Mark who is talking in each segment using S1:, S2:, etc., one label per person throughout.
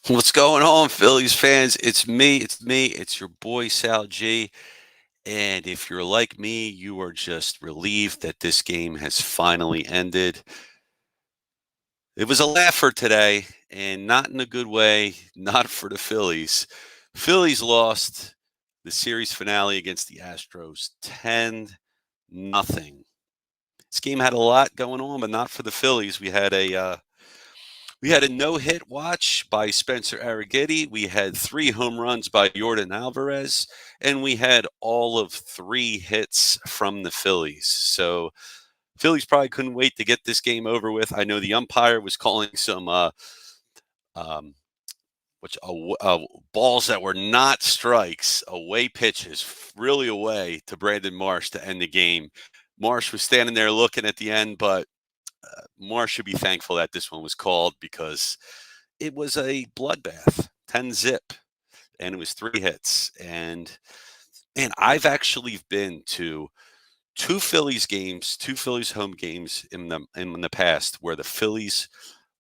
S1: What's going on, Phillies fans? It's your boy SalG. And if you're like me, you are just relieved that this game has finally ended. It was a laugher today, and not in a good way, not for the Phillies. Phillies lost the series finale against the Astros 10-0. This game had a lot going on, but not for the Phillies. We had a no-hit watch by Spencer Arrighetti. We had 3 home runs by Jordan Alvarez, and we had all of 3 hits from the Phillies. So Phillies probably couldn't wait to get this game over with. I know the umpire was calling some um, which balls that were not strikes, away pitches, really away to Brandon Marsh to end the game. Marsh was standing there looking at the end, but Marsh should be thankful that this one was called because it was a bloodbath, 10 zip, and it was 3 hits. And I've actually been to 2 Phillies games, 2 Phillies home games in the past where the Phillies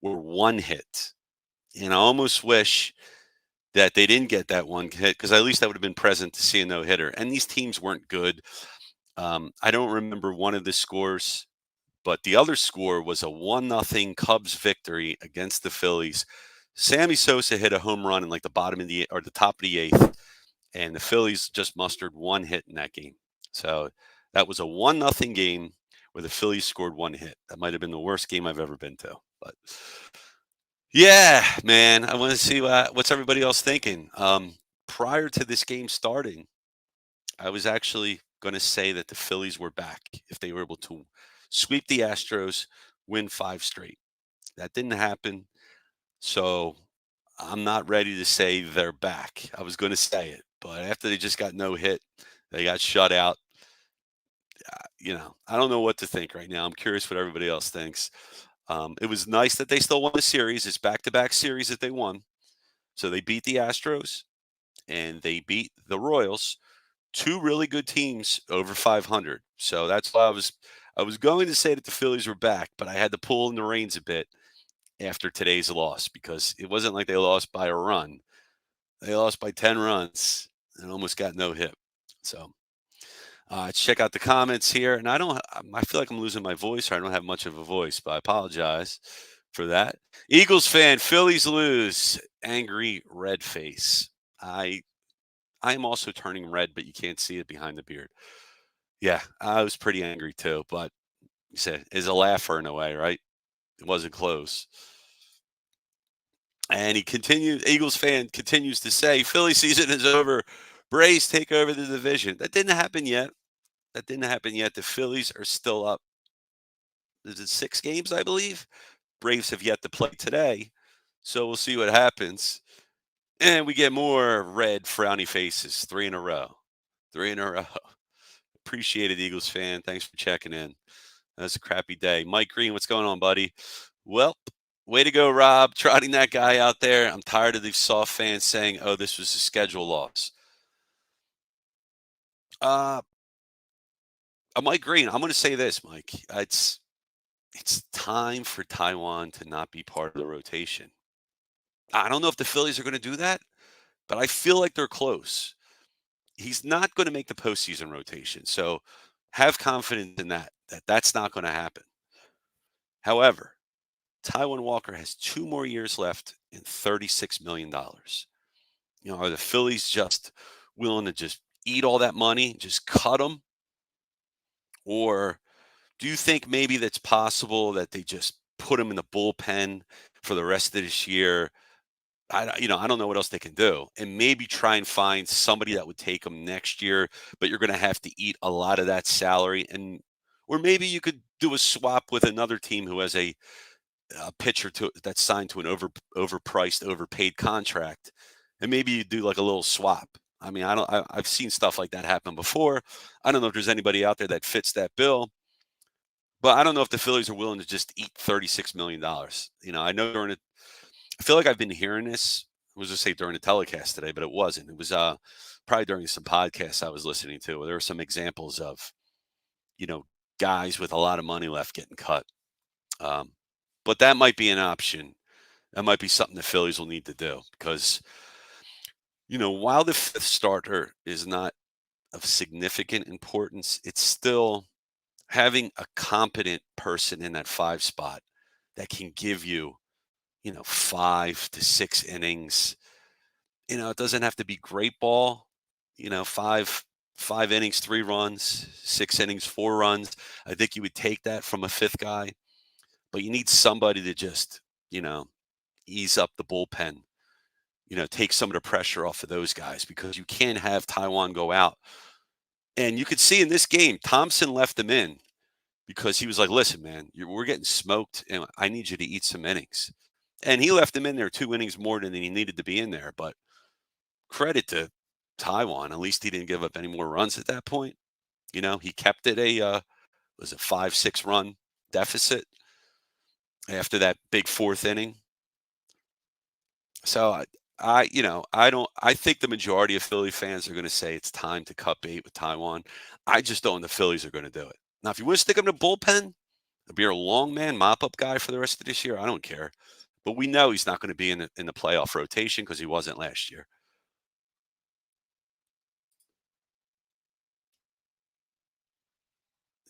S1: were 1 hit. And I almost wish that they didn't get that 1 hit because at least I would have been present to see a no-hitter. And these teams weren't good. I don't remember one of the scores, but the other score was a 1-0 Cubs victory against the Phillies. Sammy Sosa hit a home run in like the bottom of the or the top of the 8th, and the Phillies just mustered 1 hit in that game. So that was a 1-0 game where the Phillies scored 1 hit. That might have been the worst game I've ever been to. But yeah, man, I want to see what's everybody else thinking. Prior to this game starting, I was actually going to say that the Phillies were back if they were able to sweep the Astros, win 5 straight. That didn't happen. So I'm not ready to say they're back. I was going to say it, but after they just got no hit, they got shut out. I don't know what to think right now. I'm curious what everybody else thinks. It was nice that they still won the series. It's back-to-back series that they won. So they beat the Astros and they beat the Royals, 2 really good teams over 500. So that's why I was going to say that the Phillies were back, but I had to pull in the reins a bit after today's loss because it wasn't like they lost by a run. They lost by 10 runs and almost got no hit. So let's check out the comments here. And I feel like I'm losing my voice or I don't have much of a voice, but I apologize for that. Eagles fan, Phillies lose. Angry red face. I am also turning red, but you can't see it behind the beard. Yeah, I was pretty angry too, but you said is a laugher in a way, right? It wasn't close. And Eagles fan continues to say, Philly season is over. Braves take over the division. That didn't happen yet. That didn't happen yet. The Phillies are still up. Is it 6 games, I believe? Braves have yet to play today. So we'll see what happens. And we get more red, frowny faces. 3 in a row. 3 in a row. Appreciate it, Eagles fan. Thanks for checking in. That's a crappy day. Mike Green, what's going on, buddy? Well, way to go, Rob. Trotting that guy out there. I'm tired of these soft fans saying, oh, this was a schedule loss. Uh, Mike Green, I'm going to say this, Mike. It's time for Taiwan to not be part of the rotation. I don't know if the Phillies are going to do that, but I feel like they're close. He's not going to make the postseason rotation, so have confidence in that's not going to happen. However, Taiwan Walker has 2 more years left and $36 million. Are the Phillies just willing to just eat all that money, just cut them? Or do you think maybe that's possible that they just put him in the bullpen for the rest of this year? I don't know what else they can do, and maybe try and find somebody that would take him next year, but you're going to have to eat a lot of that salary, or maybe you could do a swap with another team who has a pitcher that's signed to an overpriced, overpaid contract, and maybe you do like a little swap. I mean, I've seen stuff like that happen before. I don't know if there's anybody out there that fits that bill, but I don't know if the Phillies are willing to just eat $36 million. I know I feel like I've been hearing this. I was going to say during the telecast today, but it wasn't. It was probably during some podcasts I was listening to. Where there were some examples of, you know, guys with a lot of money left getting cut. Um, but that might be an option That might be something the Phillies will need to do because, while the fifth starter is not of significant importance, it's still having a competent person in that five spot that can give you, 5 to 6 innings. It doesn't have to be great ball, five innings, 3 runs, 6 innings, 4 runs. I think you would take that from a fifth guy, but you need somebody to just, you know, ease up the bullpen, take some of the pressure off of those guys because you can't have Taiwan go out. And you could see in this game, Thompson left him in because he was like, listen, man, we're getting smoked and I need you to eat some innings. And he left him in there 2 innings more than he needed to be in there. But credit to Taiwan. At least he didn't give up any more runs at that point. He kept it was a 5, 6 run deficit after that big fourth inning. So I think the majority of Philly fans are going to say it's time to cut bait with Taiwan. I just don't know the Phillies are going to do it. Now, if you want to stick him in the bullpen, be a long man mop up guy for the rest of this year, I don't care. But we know he's not going to be in the playoff rotation because he wasn't last year.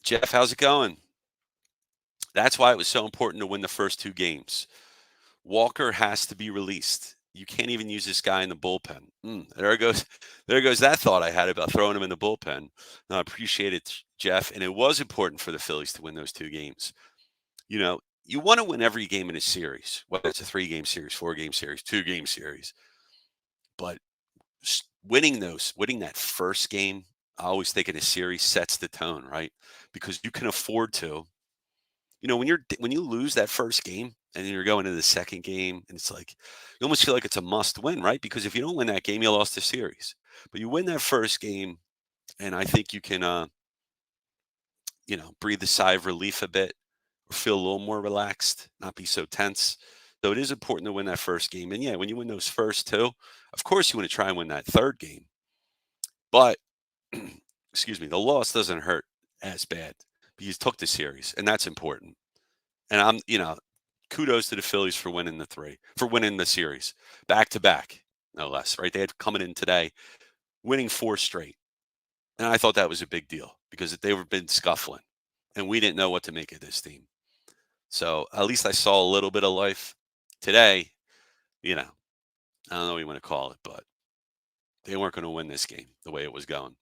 S1: Jeff, how's it going? That's why it was so important to win the first 2 games. Walker has to be released. You can't even use this guy in the bullpen. There goes, there goes that thought I had about throwing him in the bullpen. No, I appreciate it, Jeff. And it was important for the Phillies to win those 2 games. You want to win every game in a series, whether it's a 3-game series, 4-game series, 2-game series. But winning that first game, I always think in a series sets the tone, right? Because you can afford to. When you lose that first game and then you're going into the second game, and it's like you almost feel like it's a must win, right? Because if you don't win that game, you lost the series. But you win that first game, and I think you can, breathe a sigh of relief a bit, or feel a little more relaxed, not be so tense. So it is important to win that first game. And yeah, when you win those first 2, of course you want to try and win that third game. But excuse me, the loss doesn't hurt as bad. You took the series, and that's important. And kudos to the Phillies for winning the series back to back, no less, right? They had coming in today, winning 4 straight. And I thought that was a big deal because they've been scuffling and we didn't know what to make of this team. So at least I saw a little bit of life today. I don't know what you want to call it, but they weren't going to win this game the way it was going.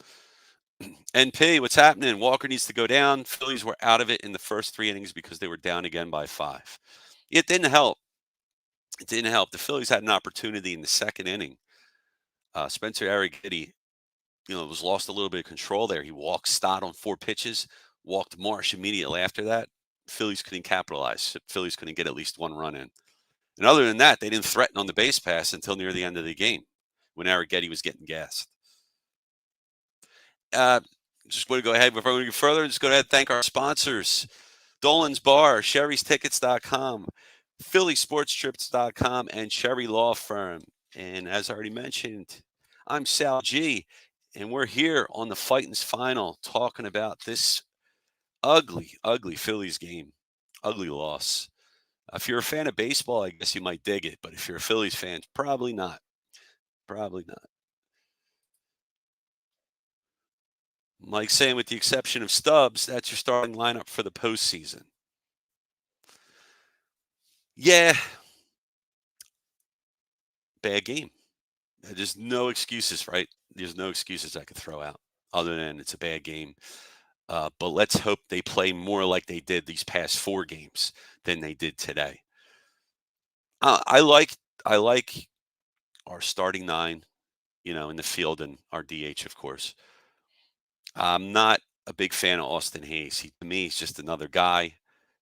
S1: NP, what's happening? Walker needs to go down. Phillies were out of it in the first 3 innings because they were down again by 5. It didn't help. It didn't help. The Phillies had an opportunity in the second inning. Spencer Arrighetti, was lost a little bit of control there. He walked Stott on 4 pitches, walked Marsh immediately after that. Phillies couldn't capitalize. Phillies couldn't get at least 1 run in. And other than that, they didn't threaten on the base pass until near the end of the game when Arrighetti was getting gassed. Just want to go ahead before we go further. Just go ahead and thank our sponsors. Dolan's Bar, Sherry'sTickets.com, PhillySportsTrips.com, and Cherry Law Firm. And as I already mentioned, I'm SalG, and we're here on the Phightins Final talking about this ugly, ugly Phillies game. Ugly loss. If you're a fan of baseball, I guess you might dig it. But if you're a Phillies fan, probably not. Probably not. Like saying, with the exception of Stubbs, that's your starting lineup for the postseason. Yeah, bad game. There's no excuses, right? There's no excuses I could throw out other than it's a bad game. But let's hope they play more like they did these past 4 games than they did today. I like our starting 9, in the field, and our DH, of course. I'm not a big fan of Austin Hayes. To me, he's just another guy.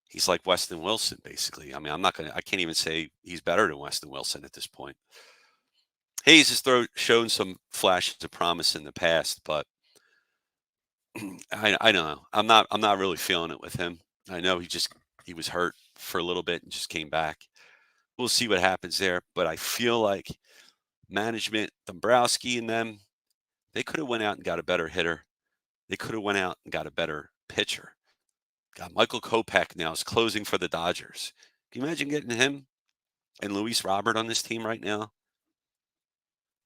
S1: He's like Weston Wilson, basically. I mean, I can't even say he's better than Weston Wilson at this point. Hayes has shown some flashes of promise in the past, but I don't know. I'm not really feeling it with him. I know he was hurt for a little bit and just came back. We'll see what happens there, but I feel like management, Dombrowski and them, they could have went out and got a better hitter. They could have went out and got a better pitcher. Got Michael Kopech now is closing for the Dodgers. Can you imagine getting him? and Luis Robert on this team right now,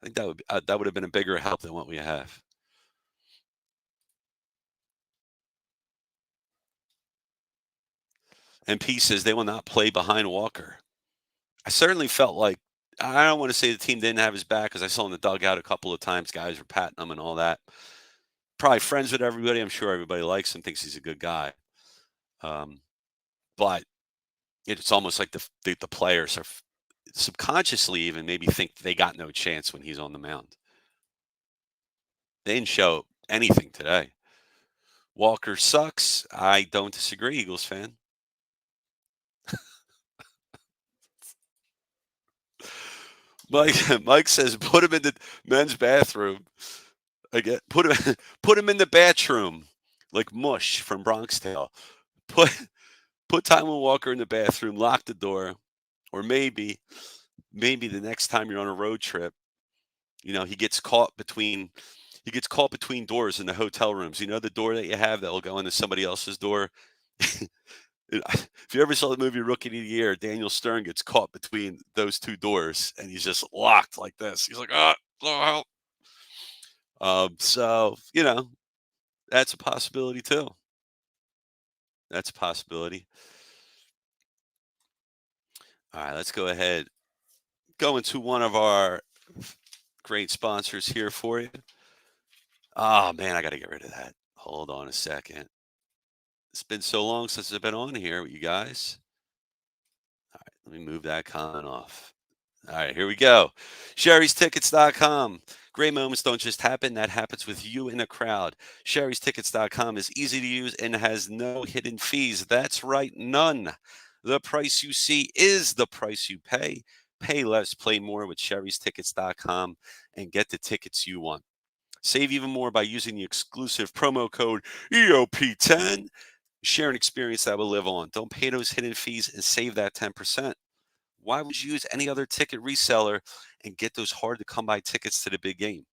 S1: I think that would have been a bigger help than what we have. And P says they will not play behind Walker. I certainly felt like I don't want to say the team didn't have his back because I saw in the dugout a couple of times guys were patting him and all that. Probably friends with everybody. I'm sure everybody likes him, thinks he's a good guy. Um, but it's almost like the players are subconsciously even maybe think they got no chance when he's on the mound. They didn't show anything today. Walker sucks. I don't disagree, Eagles fan. Mike Mike says put him in the men's bathroom. Again, put him in the bathroom like Mush from Bronx Tale. Put put Taiwan Walker in the bathroom, lock the door, or maybe the next time you're on a road trip, he gets caught between doors in the hotel rooms. You know the door that you have that will go into somebody else's door. If you ever saw the movie Rookie of the Year, Daniel Stern gets caught between those two doors, and he's just locked like this. He's like, oh help. So that's a possibility too. That's a possibility. All right, let's go ahead. Go into one of our great sponsors here for you. Oh man, I got to get rid of that. Hold on a second. It's been so long since I've been on here with you guys. All right, let me move that comment off. All right, here we go. Sherry'sTickets.com. Great moments don't just happen. That happens with you in a crowd. Sherry'sTickets.com is easy to use and has no hidden fees. That's right, none. The price you see is the price you pay. Pay less, play more with Sherry'sTickets.com and get the tickets you want. Save even more by using the exclusive promo code EOP10. Share an experience that will live on. Don't pay those hidden fees and save that 10%. Why would you use any other ticket reseller and get those hard to come by tickets to the big game?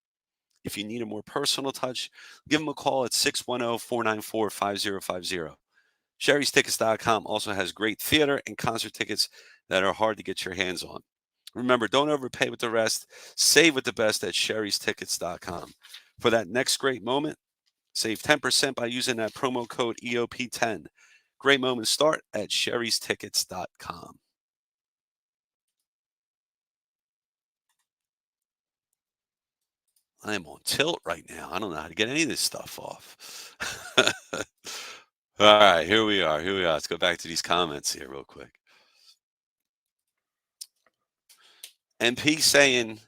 S1: If you need a more personal touch, give them a call at 610-494-5050. Sherry'sTickets.com also has great theater and concert tickets that are hard to get your hands on. Remember, don't overpay with the rest. Save with the best at Sherry'sTickets.com. For that next great moment, save 10% by using that promo code EOP10. Great moments start at Sherry'sTickets.com. I am on tilt right now. I don't know how to get any of this stuff off. All right, here we are. Here we are. Let's go back to these comments here real quick. MP saying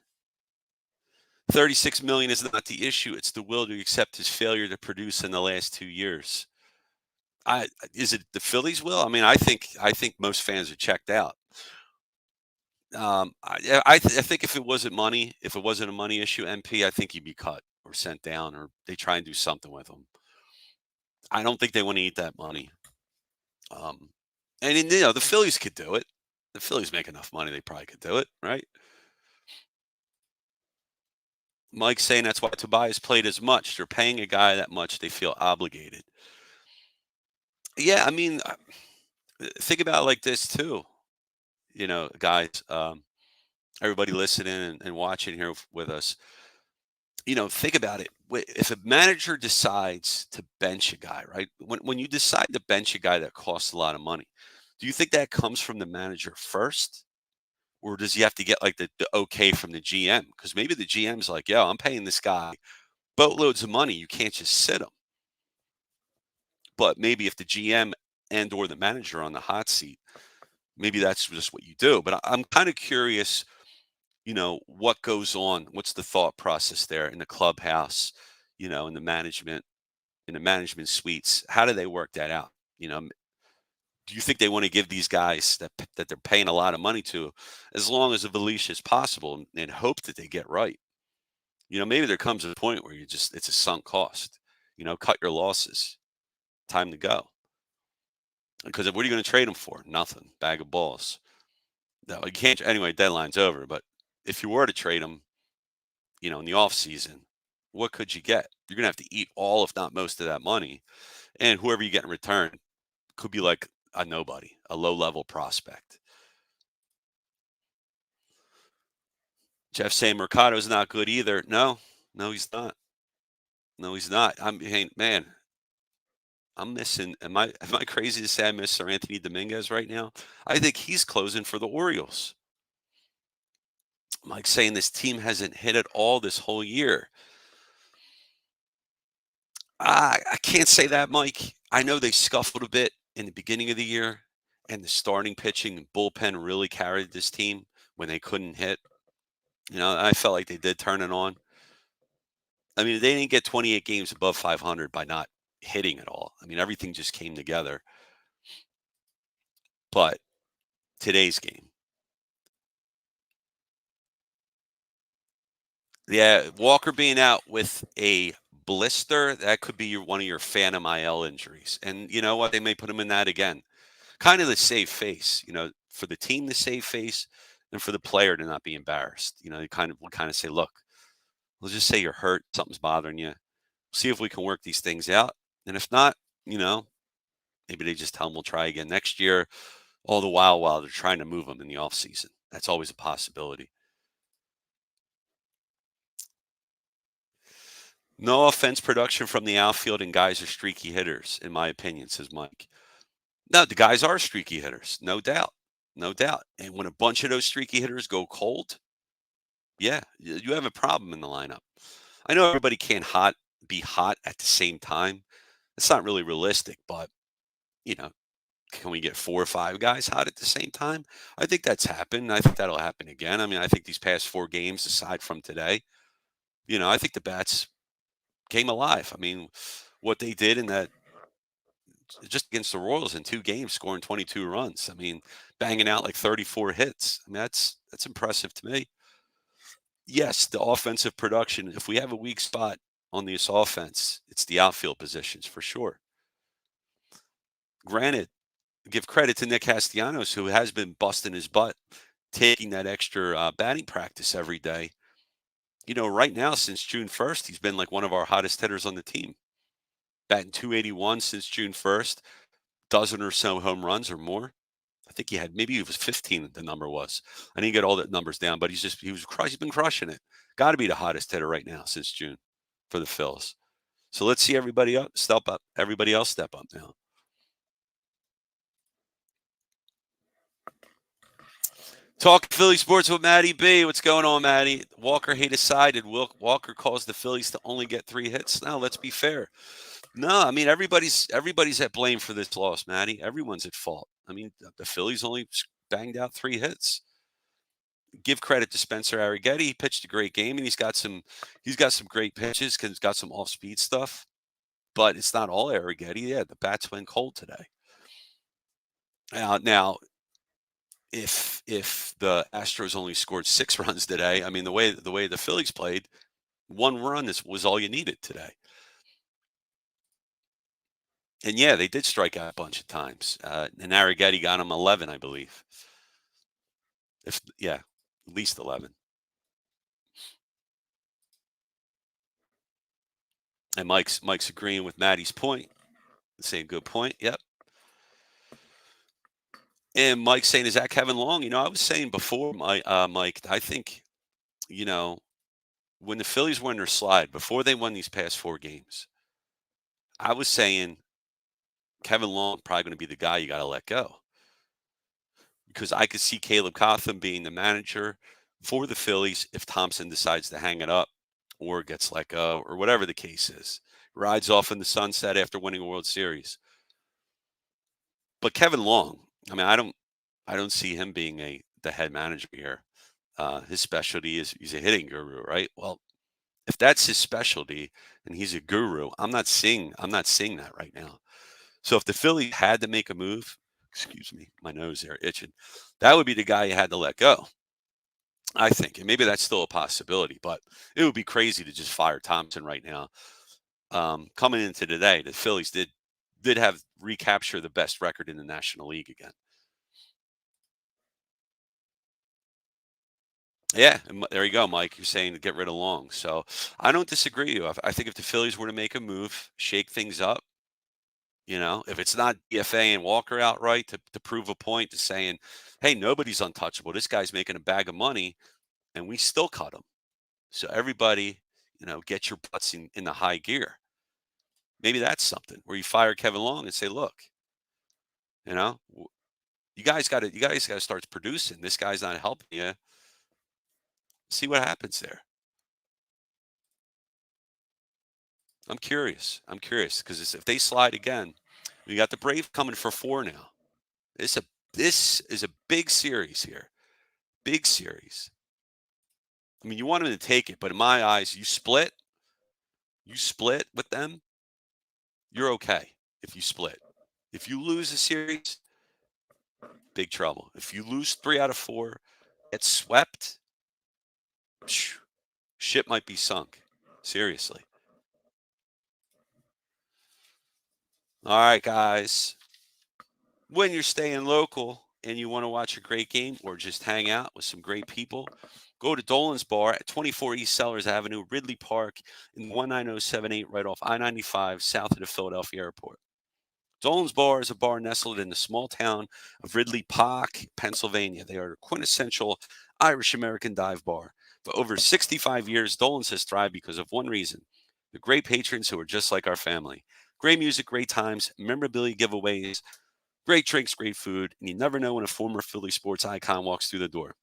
S1: 36 million is not the issue. It's the will to accept his failure to produce in the last 2 years. Is it the Phillies will? I mean, I think most fans are checked out. I think if it wasn't money, if it wasn't a money issue, MP, I think he'd be cut or sent down, or they try and do something with him. I don't think they want to eat that money. Um, and the Phillies could do it. The Phillies make enough money; they probably could do it, right? Mike's saying that's why Tobias played as much. They're paying a guy that much; they feel obligated. Yeah, I mean, think about it like this too. Guys, everybody listening and watching here with us. Think about it. If a manager decides to bench a guy, right? When you decide to bench a guy that costs a lot of money, do you think that comes from the manager first? Or does he have to get like the okay from the GM? Because maybe the GM's like, yo, I'm paying this guy boatloads of money. You can't just sit him. But maybe if the GM and or the manager are on the hot seat, maybe that's just what you do. But I'm kind of curious, what goes on? What's the thought process there in the clubhouse, in the management suites? How do they work that out? Do you think they want to give these guys that they're paying a lot of money to as long as leash as possible and hope that they get right? Maybe there comes a point where it's a sunk cost. Cut your losses. Time to go. Because what are you going to trade them for? Nothing. Bag of balls. No, you can't. Anyway, deadline's over. But if you were to trade them, in the off season, what could you get? You're going to have to eat all, if not most, of that money. And whoever you get in return could be like a nobody, a low level prospect. Jeff saying Mercado's not good either. No, no, he's not. No, he's not. Hey, man, I'm missing. Am I crazy to say I miss Sir Anthony Dominguez right now? I think he's closing for the Orioles. Mike saying this team hasn't hit it all this whole year. I can't say that, Mike. I know they scuffled a bit in the beginning of the year, and the starting pitching and bullpen really carried this team when they couldn't hit. I felt like they did turn it on. I mean, they didn't get 28 games above 500 by not hitting at all. I mean, everything just came together. But today's game, yeah, Walker being out with a blister, that could be one of your Phantom IL injuries. And you know what? They may put him in that again. Kind of the save face, for the team to save face and for the player to not be embarrassed. You kind of say, look, let's just say you're hurt, something's bothering you. See if we can work these things out. And if not, you know, maybe they just tell them we'll try again next year, all the while they're trying to move them in the offseason. That's always a possibility. No offense production from the outfield, and guys are streaky hitters, in my opinion, says Mike. No, the guys are streaky hitters, no doubt. No doubt. And when a bunch of those streaky hitters go cold, yeah, you have a problem in the lineup. I know everybody can't be hot at the same time. It's not really realistic, but you know, can we get 4 or 5 guys hot at the same time? I think that's happened. I think that'll happen again. I mean, I think these past 4 games, aside from today, I think the bats came alive. I mean, what they did in that just against the Royals in 2 games, scoring 22 runs. I mean, banging out like 34 hits. I mean, that's impressive to me. Yes, the offensive production. If we have a weak spot on this offense, it's the outfield positions for sure. Granted, give credit to Nick Castellanos, who has been busting his butt, taking that extra batting practice every day. Right now, since June 1st, he's been like one of our hottest hitters on the team. Batting 281 since June 1st, dozen or so home runs or more. I think maybe it was 15, the number was. I didn't get all the numbers down, but he's been crushing it. Got to be the hottest hitter right now since June for the Phils. So let's see everybody else step up. Everybody else step up now. Talk Philly sports with MattyB. What's going on, Matty? Walker hate aside, did Walker caused the Phillies to only get 3 hits? Now, let's be fair. No, I mean everybody's at blame for this loss, Matty. Everyone's at fault. I mean, the Phillies only banged out 3 hits. Give credit to Spencer Arrighetti. He pitched a great game, and he's got some great pitches. He's got some off-speed stuff, but it's not all Arrighetti. Yeah, the bats went cold today. Now, if the Astros only scored 6 runs today, I mean the way the Phillies played, 1 run was all you needed today. And yeah, they did strike out a bunch of times. And Arrighetti got him 11, I believe. At least 11. And Mike's agreeing with Matty's point. Saying good point. Yep. And Mike's saying, is that Kevin Long? I was saying before, Mike, I think, you know, when the Phillies were in their slide, before they won these past 4 games, I was saying Kevin Long probably going to be the guy you got to let go. Because I could see Caleb Cotham being the manager for the Phillies if Thompson decides to hang it up or gets let go or whatever the case is. Rides off in the sunset after winning a World Series. But Kevin Long, I mean, I don't see him being the head manager here. His specialty is he's a hitting guru, right? Well, if that's his specialty and he's a guru, I'm not seeing that right now. So if the Phillies had to make a move, excuse me, my nose there itching, that would be the guy you had to let go. I think, and maybe that's still a possibility, but it would be crazy to just fire Thompson right now. Coming into today, the Phillies did have recapture the best record in the National League again. Yeah, and there you go, Mike. You're saying to get rid of Long. So I don't disagree. I think if the Phillies were to make a move, shake things up, if it's not DFA and Walker outright to prove a point to saying, hey, nobody's untouchable. This guy's making a bag of money. and we still cut them. So everybody, get your butts in the high gear. Maybe that's something where you fire Kevin Long and say, look, you know, you guys got to start producing. This guy's not helping you. See what happens there. I'm curious. I'm curious because if they slide again, we got the Brave coming for 4 now. This a this is a big series here. Big series. I mean, you want them to take it, but in my eyes, you split with them, you're okay if you split. If you lose a series, big trouble. If you lose 3 out of 4, get swept, phew, ship might be sunk. Seriously. All right, guys. When you're staying local and you want to watch a great game or just hang out with some great people, go to Dolan's Bar at 24 East Sellers Avenue, Ridley Park, in 19078, right off I-95, south of the Philadelphia Airport. Dolan's Bar is a bar nestled in the small town of Ridley Park, Pennsylvania. They are a quintessential Irish-American dive bar. For over 65 years, Dolan's has thrived because of one reason: the great patrons who are just like our family. Great music, great times, memorabilia giveaways, great drinks, great food, and you never know when a former Philly sports icon walks through the door.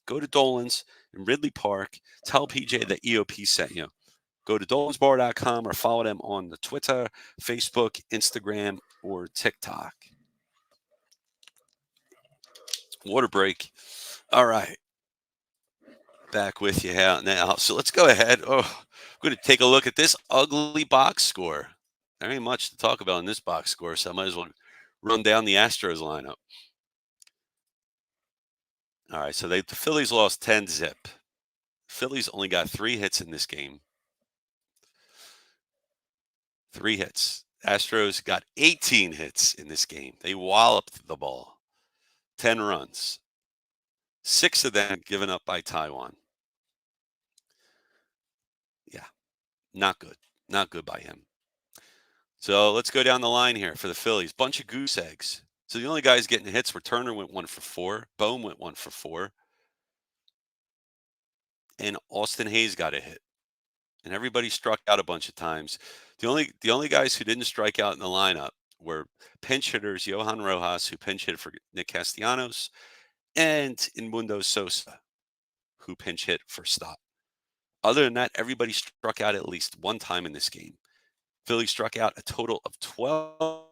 S1: Go to Dolan's in Ridley Park. Tell PJ that EOP sent you. Go to dolansbar.com or follow them on the Twitter, Facebook, Instagram, or TikTok. Water break. All right. Back with you now. So let's go ahead. Oh, I'm going to take a look at this ugly box score. There ain't much to talk about in this box score, so I might as well run down the Astros lineup. All right, so the Phillies lost 10-zip. Phillies only got 3 hits in this game. 3 hits. Astros got 18 hits in this game. They walloped the ball. 10 runs. 6 of them given up by Taiwan. Yeah, not good. Not good by him. So let's go down the line here for the Phillies. Bunch of goose eggs. So the only guys getting hits were Turner went 1 for 4. Bohm went 1 for 4. And Austin Hayes got a hit. And everybody struck out a bunch of times. The only guys who didn't strike out in the lineup were pinch hitters Johan Rojas, who pinch hit for Nick Castellanos, and Inmundo Sosa, who pinch hit for Stott. Other than that, everybody struck out at least one time in this game. Philly struck out a total of 12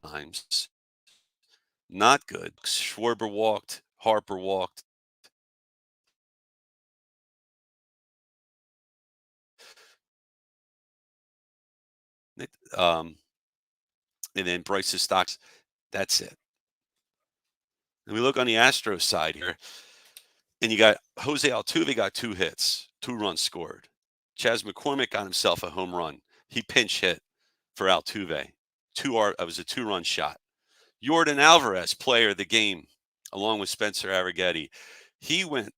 S1: times. Not good. Schwarber walked. Harper walked. And then Bryce's stocks. That's it. And we look on the Astros side here, and you got Jose Altuve got 2 hits, 2 runs scored. Chas McCormick got himself a home run. He pinch hit for Altuve. It was a 2-run shot. Yordan Alvarez, player of the game, along with Spencer Arrighetti. He got,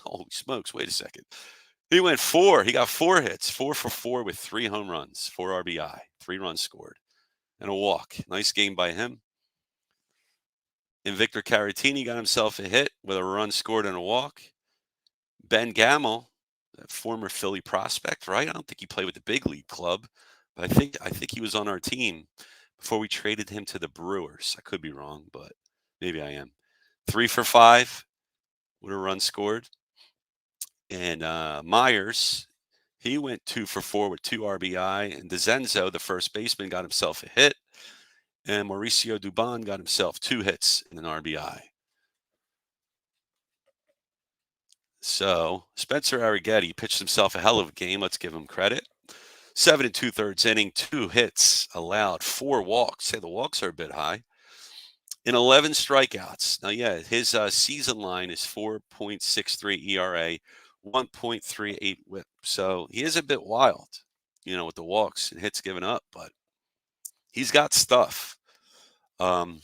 S1: holy smokes, wait a second. He went 4. He got 4 hits, 4 for 4 with 3 home runs, 4 RBI, 3 runs scored, and a walk. Nice game by him. And Victor Caratini got himself a hit with a run scored and a walk. Ben Gamel, a former Philly prospect, right? I don't think he played with the big league club, but I think he was on our team before we traded him to the Brewers. I could be wrong, but maybe I am. 3 for 5 with a run scored. And Myers, he went 2 for 4 with 2 RBI. And DeZenzo, the first baseman, got himself a hit. And Mauricio Dubon got himself 2 hits and an RBI. So Spencer Arrighetti pitched himself a hell of a game. Let's give him credit. 7 2/3 inning, 2 hits allowed, 4 walks. Say the walks are a bit high. And 11 strikeouts. Now, yeah, his season line is 4.63 ERA, 1.38 WHIP. So he is a bit wild, with the walks and hits given up, but he's got stuff. And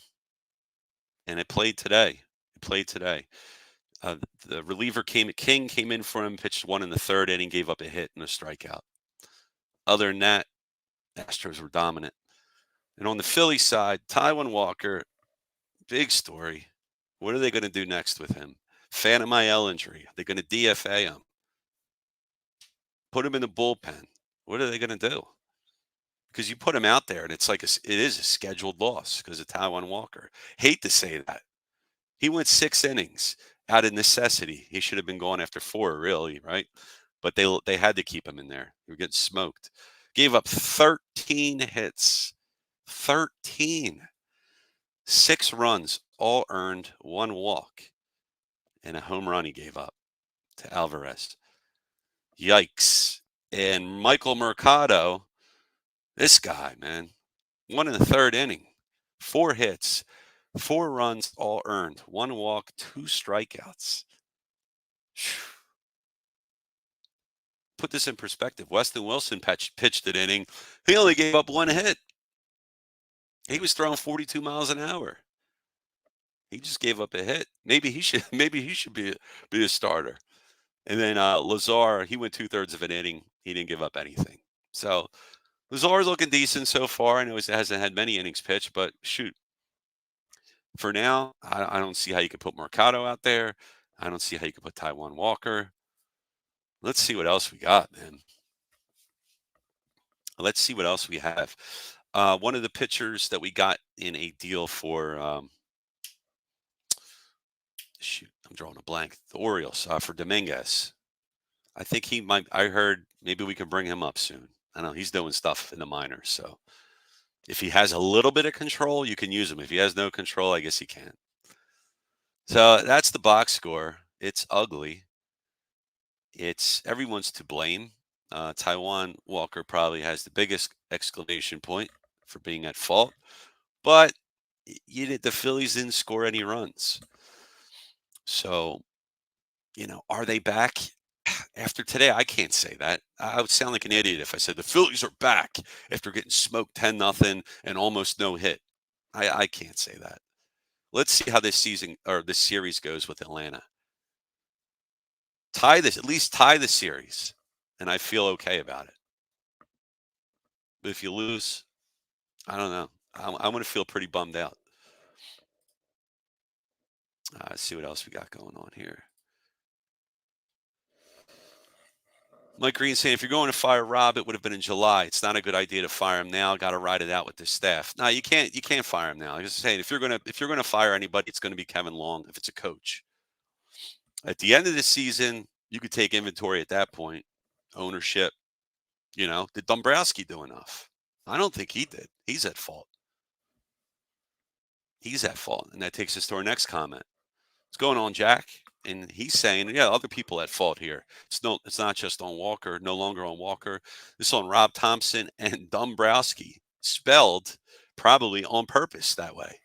S1: it played today. The reliever King came in for him, pitched 1 in the 3rd inning, gave up a hit and a strikeout. Other than that, Astros were dominant. And on the Philly side, Taijuan Walker, big story. What are they going to do next with him? Phantom IL injury. They're going to DFA him. Put him in the bullpen. What are they going to do? Because you put him out there, and it's like it is a scheduled loss because of Taijuan Walker. Hate to say that. He went 6 innings out of necessity. He should have been going after 4, really, right? But they had to keep him in there. He was getting smoked. Gave up 13 hits. 13. 6 runs, all earned, 1 walk, and a home run he gave up to Alvarez. Yikes. And Michael Mercado, this guy, man, 1 in the 3rd inning, 4 hits, 4 runs, all earned, 1 walk, 2 strikeouts. Put this in perspective. Weston Wilson pitched an inning. He only gave up 1 hit. He was throwing 42 miles an hour. He just gave up a hit. Maybe he should be a starter. And then Lazar, he went 2/3 of an inning. He didn't give up anything. So Lazar's looking decent so far. I know he hasn't had many innings pitched, but shoot. For now, I don't see how you could put Mercado out there. I don't see how you could put Taijuan Walker. Let's see what else we got, man. Let's see what else we have. One of the pitchers that we got in a deal for, shoot, I'm drawing a blank. The Orioles for Dominguez. I think he might. I heard maybe we can bring him up soon. I know he's doing stuff in the minors, so if he has a little bit of control, you can use him. If he has no control, I guess he can't. So that's the box score. It's ugly. It's everyone's to blame. Taijuan Walker probably has the biggest exclamation point for being at fault, but the Phillies didn't score any runs. So, are they back after today? I can't say that. I would sound like an idiot if I said the Phillies are back after getting smoked 10-0 and almost no hit. I can't say that. Let's see how this season or this series goes with Atlanta. At least tie the series, and I feel okay about it. But if you lose, I don't know. I'm going to feel pretty bummed out. Let's see what else we got going on here. Mike Green saying, if you're going to fire Rob, it would have been in July. It's not a good idea to fire him now. Got to ride it out with this staff. No, you can't fire him now. Like I was saying, if you're gonna fire anybody, it's going to be Kevin Long if it's a coach. At the end of the season, you could take inventory at that point. Ownership, did Dombrowski do enough? I don't think he did. He's at fault. And that takes us to our next comment. What's going on, Jack? And he's saying, yeah, other people at fault here. It's not just on Walker, no longer on Walker. It's on Rob Thompson and Dombrowski, spelled probably on purpose that way.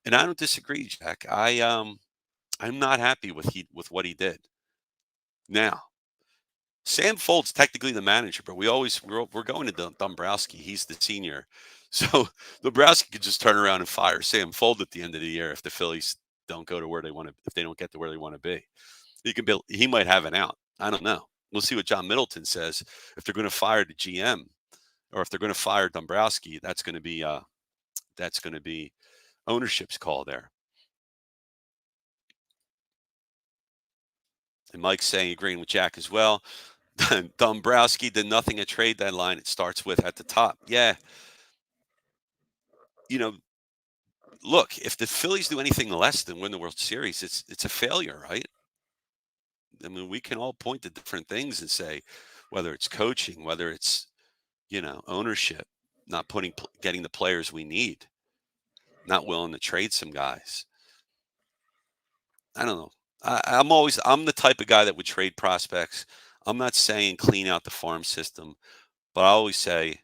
S1: And I don't disagree, Jack. I'm not happy with what he did. Now, Sam Folt's technically the manager, but we're going to Dombrowski. He's the senior. So Dombrowski could just turn around and fire Sam Folt at the end of the year if the Phillies don't go to where they want to, if they don't get to where they want to be. He might have an out. I don't know. We'll see what John Middleton says. If they're going to fire the GM or if they're going to fire Dombrowski, that's going to be ownership's call there. And Mike's saying, agreeing with Jack as well. Dombrowski did nothing at trade deadline. It starts with at the top. Yeah. Look, if the Phillies do anything less than win the World Series, it's a failure, right? I mean, we can all point to different things and say, whether it's coaching, whether it's, ownership, not getting the players we need, not willing to trade some guys. I don't know. I'm the type of guy that would trade prospects. I'm not saying clean out the farm system, but I always say,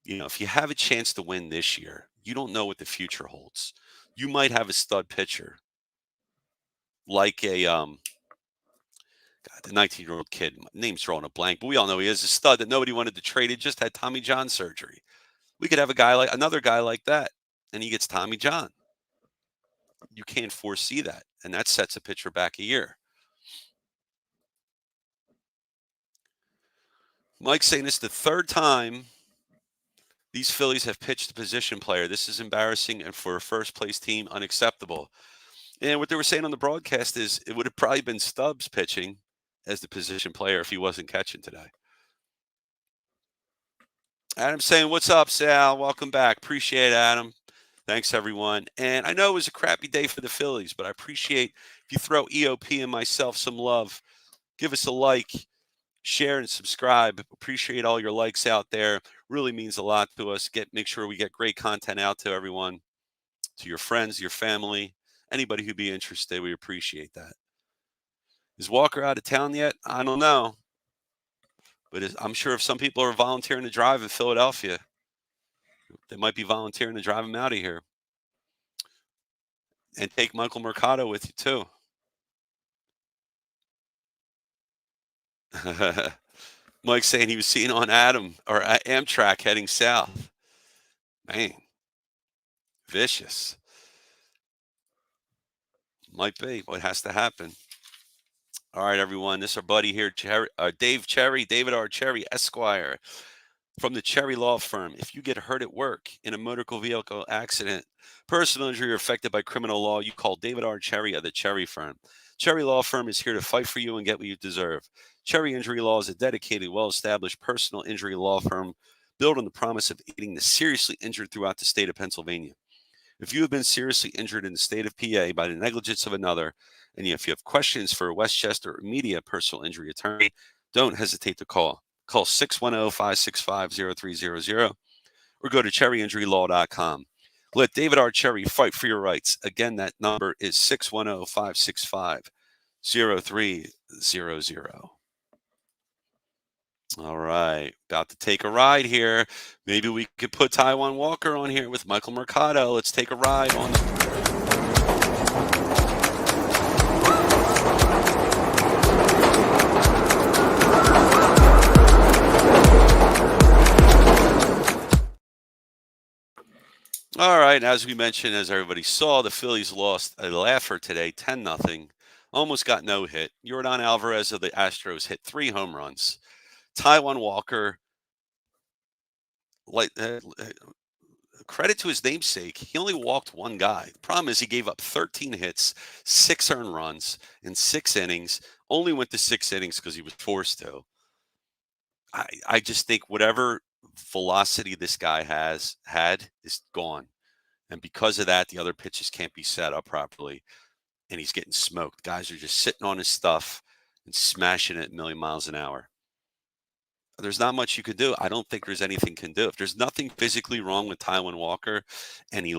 S1: if you have a chance to win this year, you don't know what the future holds. You might have a stud pitcher like the 19-year-old kid. My name's drawing a blank, but we all know he is a stud that nobody wanted to trade. He just had Tommy John surgery. We could have another guy like that, and he gets Tommy John. You can't foresee that, and that sets a pitcher back a year. Mike's saying this is the 3rd time these Phillies have pitched a position player. This is embarrassing and for a first-place team, unacceptable. And what they were saying on the broadcast is it would have probably been Stubbs pitching as the position player if he wasn't catching today. Adam saying, "What's up, Sal? Welcome back. Appreciate it, Adam. Thanks, everyone." And I know it was a crappy day for the Phillies, but I appreciate if you throw EOP and myself some love. Give us a like, share, and subscribe. Appreciate all your likes out there. Really means a lot to us. Make sure we get great content out to everyone, to your friends, your family, anybody who'd be interested. We appreciate that. Is Walker out of town yet? I don't know, but I'm sure if some people are volunteering to drive in Philadelphia, they might be volunteering to drive him out of here and take Michael Mercado with you too. Mike saying he was seen on Amtrak heading south. Man, vicious. Might be what has to happen. All right, everyone. This is our buddy here, David R. Cherry, Esquire, from the Cherry Law Firm. If you get hurt at work in a motor vehicle accident, personal injury, or affected by criminal law, you call David R. Cherry of the Cherry Firm. Cherry Law Firm is here to fight for you and get what you deserve. Cherry Injury Law is a dedicated, well-established personal injury law firm built on the promise of aiding the seriously injured throughout the state of Pennsylvania. If you have been seriously injured in the state of PA by the negligence of another, and if you have questions for a Westchester or media personal injury attorney, don't hesitate to call. Call 610-565-0300 or go to cherryinjurylaw.com. Let David R. Cherry fight for your rights. Again, that number is 610-565-0300. All right, about to take a ride here. Maybe we could put Taijuan Walker on here with Michael Mercado. Let's take a ride on. All right, as we mentioned, as everybody saw, the Phillies lost a laugher today, 10-0. Almost got no hit. Yordan Alvarez of the Astros hit 3 home runs. Taijuan Walker, credit to his namesake, he only walked one guy. The problem is he gave up 13 hits, 6 earned runs in 6 innings, only went to 6 innings because he was forced to. I just think whatever velocity this guy had is gone. And because of that, the other pitches can't be set up properly. And he's getting smoked. Guys are just sitting on his stuff and smashing it a million miles an hour. There's not much you could do. I don't think there's anything can do. If there's nothing physically wrong with Taijuan Walker and he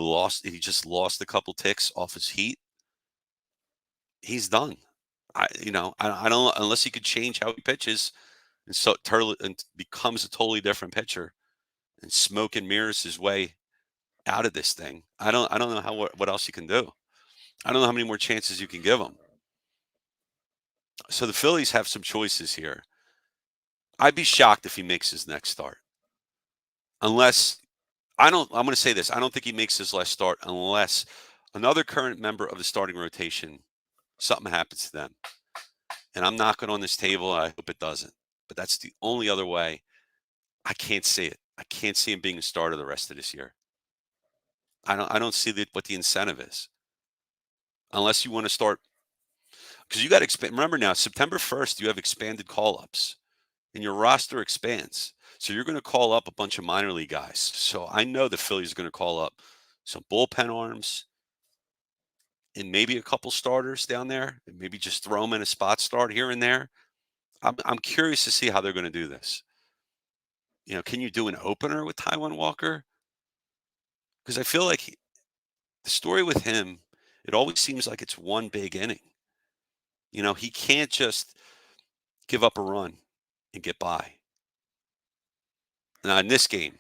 S1: just lost a couple ticks off his heat, he's done. I don't, unless he could change how he pitches and becomes a totally different pitcher and smoke and mirrors his way out of this thing. I don't know what else you can do. I don't know how many more chances you can give him. So the Phillies have some choices here. I'd be shocked if he makes his next start. I'm going to say this. I don't think he makes his last start unless another current member of the starting rotation, something happens to them. And I'm knocking on this table, and I hope it doesn't. But that's the only other way. I can't see it. I can't see him being a starter the rest of this year. I don't see what the incentive is. Unless you want to start, because you got to expand. Remember now, September 1st, you have expanded call-ups, and your roster expands. So you're going to call up a bunch of minor league guys. So I know the Phillies are going to call up some bullpen arms and maybe a couple starters down there, and maybe just throw them in a spot start here and there. I'm curious to see how they're going to do this. Can you do an opener with Taijuan Walker? Because I feel like the story with him, it always seems like it's one big inning. He can't just give up a run and get by. Now, in this game,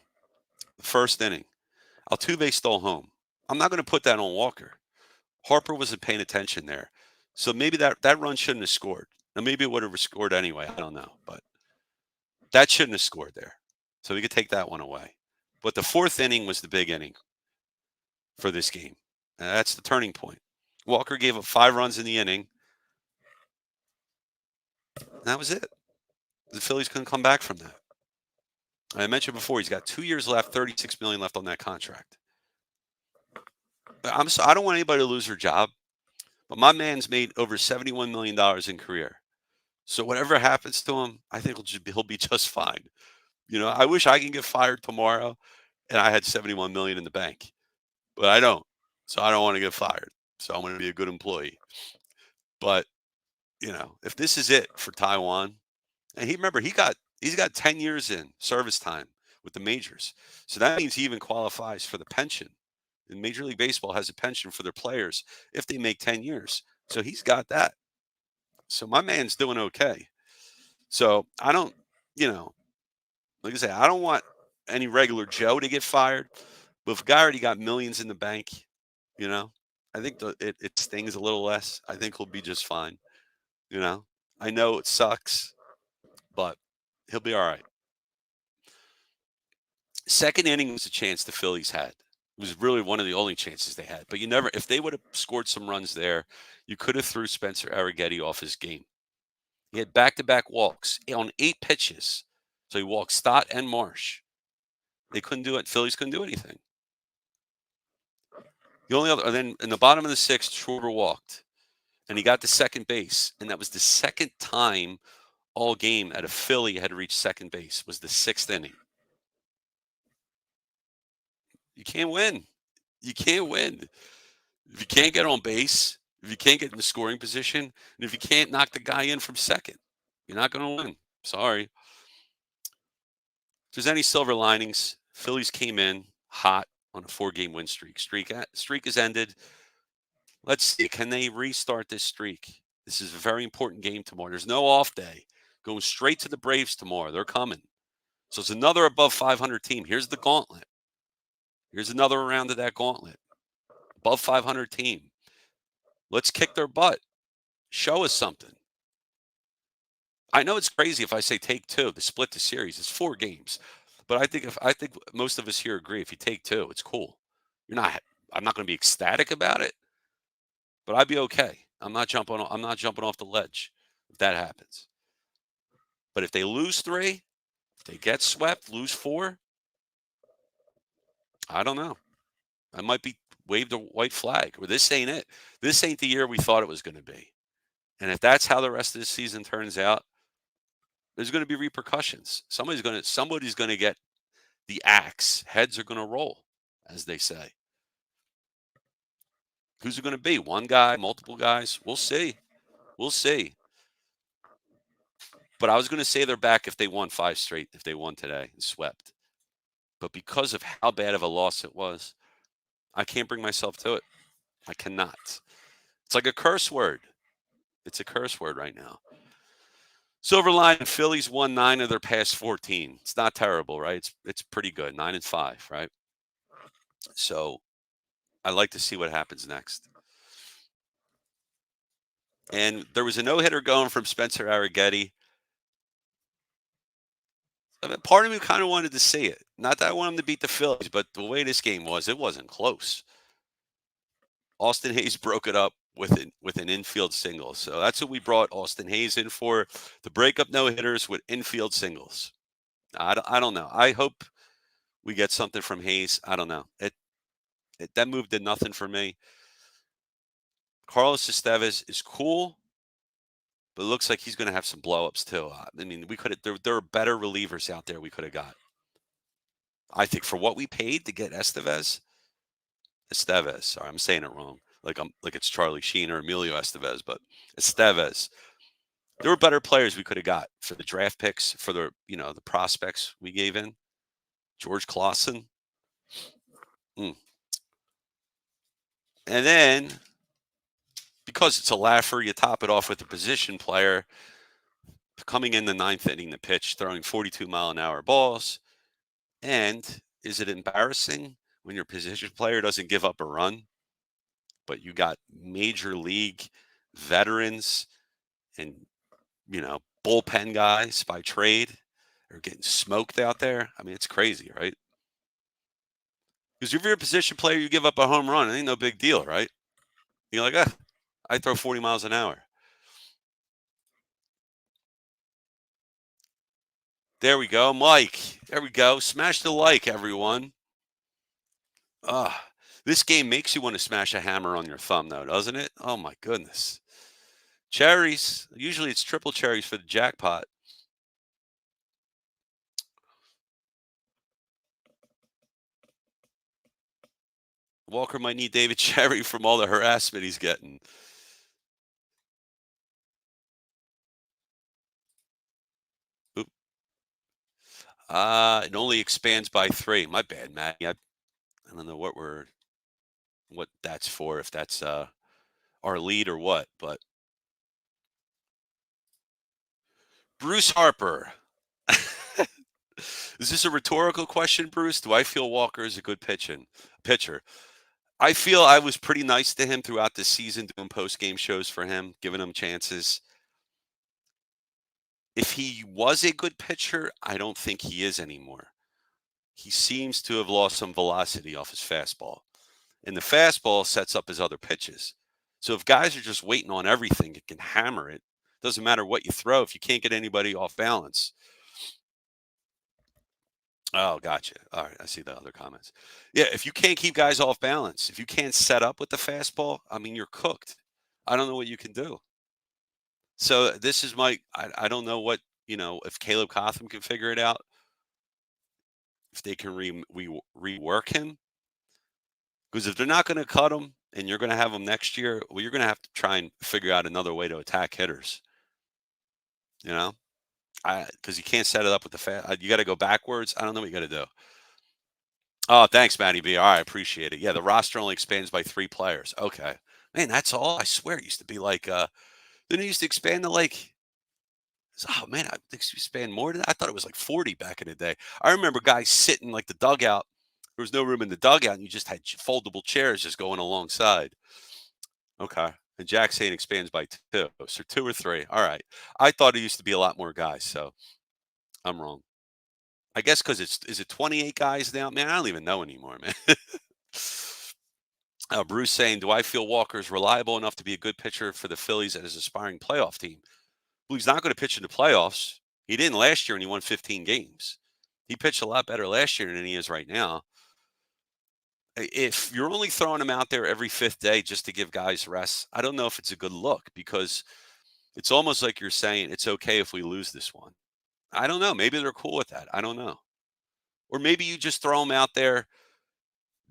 S1: the first inning, Altuve stole home. I'm not going to put that on Walker. Harper wasn't paying attention there. So maybe that run shouldn't have scored. Now, maybe it would have scored anyway. I don't know. But that shouldn't have scored there. So we could take that one away. But the fourth inning was the big inning for this game. And that's the turning point. Walker gave up 5 runs in the inning. And that was it. The Phillies couldn't come back from that. I mentioned before, he's got 2 years left, $36 million left on that contract. I don't want anybody to lose their job, But my man's made over $71 million in career. So whatever happens to him, I think he'll be just fine. I wish I can get fired tomorrow and I had 71 million in the bank, but I don't. So I don't want to get fired. So I'm going to be a good employee. But, if this is it for Taiwan, and remember he's got 10 years in service time with the majors. So that means he even qualifies for the pension. And Major League Baseball has a pension for their players if they make 10 years. So he's got that. So my man's doing okay. So I don't, you know, like I say, I don't want any regular Joe to get fired. But if a guy already got millions in the bank, you know, I think it stings a little less. I think he'll be just fine. You know, I know it sucks, but he'll be all right. Second inning was a chance the Phillies had. It was really one of the only chances they had. But if they would have scored some runs there, you could have threw Spencer Arrighetti off his game. He had back-to-back walks on 8 pitches. So he walked Stott and Marsh. They couldn't do it. Phillies couldn't do anything. The only other, and then in the bottom of the sixth, Schwarber walked, and he got to second base, and that was the second time all game that a Philly had reached second base. Was the sixth inning. You can't win. You can't win if you can't get on base. If you can't get in the scoring position, and if you can't knock the guy in from second, you're not going to win. Sorry. If there's any silver linings, Phillies came in hot on a 4-game win streak. Streak is ended. Let's see. Can they restart this streak? This is a very important game tomorrow. There's no off day. Going straight to the Braves tomorrow. They're coming. So it's another above 500 team. Here's the gauntlet. Here's another round of that gauntlet. Above 500 team. Let's kick their butt. Show us something. I know it's crazy if I say take two to split the series. It's 4 games. But I think most of us here agree if you take 2, it's cool. I'm not going to be ecstatic about it, but I'd be okay. I'm not jumping off the ledge if that happens. But if they lose 3, if they get swept, lose 4, I don't know. I might be waved a white flag, or this ain't it. This ain't the year we thought it was going to be. And if that's how the rest of the season turns out, there's going to be repercussions. Somebody's going to get the axe. Heads are going to roll, as they say. Who's it going to be? One guy, multiple guys? We'll see. We'll see. But I was going to say they're back if they won 5 straight, if they won today and swept. But because of how bad of a loss it was, I can't bring myself to it. I cannot. It's like a curse word. It's a curse word right now. Silver line, Phillies won 9 of their past 14. It's not terrible, right? It's pretty good. 9-5, right? So I like to see what happens next. And there was a no-hitter going from Spencer Arrighetti. I mean, part of me kind of wanted to see it. Not that I want him to beat the Phillies, but the way this game was, it wasn't close. Austin Hayes broke it up with an infield single. So that's what we brought Austin Hayes in for, to break up no-hitters with infield singles. I don't know. I hope we get something from Hayes. I don't know. That move did nothing for me. Carlos Estevez is cool, but it looks like he's going to have some blow-ups too. I mean, there are better relievers out there we could have got. I think for what we paid to get Estevez. Sorry, I'm saying it wrong. Like it's Charlie Sheen or Emilio Estevez, but Estevez. There were better players we could have got for the draft picks, for the prospects we gave in. George Clausen. And then, because it's a laugher, you top it off with a position player coming in the 9th inning to pitch, throwing 42-mile-an-hour balls. And is it embarrassing when your position player doesn't give up a run, but you got major league veterans and, bullpen guys by trade are getting smoked out there? I mean, it's crazy, right? Because if you're a position player, you give up a home run, it ain't no big deal, right? You're like, I throw 40 miles an hour. There we go, Mike. There we go. Smash the like, everyone. This game makes you want to smash a hammer on your thumb, though, doesn't it? Oh my goodness. Cherries. Usually it's triple cherries for the jackpot. Walker might need David Cherry from all the harassment he's getting. Oop. It only expands by 3. My bad, Matty. I don't know what that's for, if that's our lead or what, but Bruce Harper. Is this a rhetorical question, Bruce? Do I feel Walker is a good pitcher? I feel I was pretty nice to him throughout the season, doing post-game shows for him, giving him chances. If he was a good pitcher, I don't think he is anymore. He seems to have lost some velocity off his fastball, and the fastball sets up his other pitches. So if guys are just waiting on everything, it can hammer it. Doesn't matter what you throw if you can't get anybody off balance. Oh, gotcha. All right, I see the other comments. Yeah, if you can't keep guys off balance, if you can't set up with the fastball, I mean, you're cooked. I don't know what you can do. So this is I don't know what, if Caleb Cotham can figure it out, if they can rework him. Because if they're not going to cut him and you're going to have him next year, well, you're going to have to try and figure out another way to attack hitters. You know, because you can't set it up with the fast. You got to go backwards. I don't know what you got to do. Oh, thanks, MattyB. All right, appreciate it. Yeah, the roster only expands by 3 players. Okay, man, that's all. I swear, it used to be like, didn't it used to expand to like? Oh man, I think it expand more than that. I thought it was like 40 back in the day. I remember guys sitting like the dugout. There was no room in the dugout, and you just had foldable chairs just going alongside. Okay. And Jack saying expands by 2. So 2 or 3. All right. I thought it used to be a lot more guys, so I'm wrong. I guess because is it 28 guys now? Man, I don't even know anymore, man. Bruce saying, do I feel Walker is reliable enough to be a good pitcher for the Phillies and his aspiring playoff team? Well, he's not going to pitch in the playoffs. He didn't last year and he won 15 games. He pitched a lot better last year than he is right now. If you're only throwing him out there every 5th day just to give guys rest, I don't know if it's a good look, because it's almost like you're saying it's okay if we lose this one. I don't know. Maybe they're cool with that. I don't know. Or maybe you just throw him out there.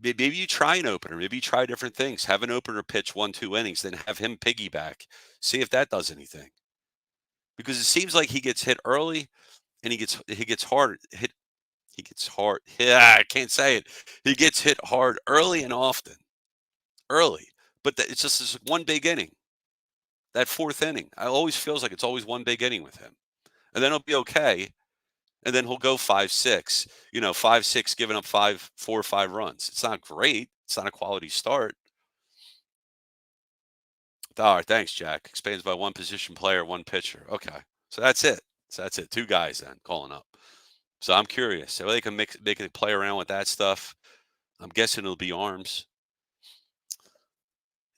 S1: Maybe you try an opener. Maybe you try different things. Have an opener pitch 1, 2 innings, then have him piggyback. See if that does anything. Because it seems like he gets hit early, and he gets hard hit. He gets hard. Yeah, I can't say it. He gets hit hard early and often. Early, but it's just this one big inning. That 4th inning, I always feels like it's always one big inning with him, and then he'll be okay, and then he'll go 5-6. 5-6, giving up 4 or 5 runs. It's not great. It's not a quality start. All right, thanks, Jack. Expands by 1 position player, 1 pitcher. Okay, so that's it. 2 guys then calling up. So I'm curious. So they can make it play around with that stuff. I'm guessing it'll be arms.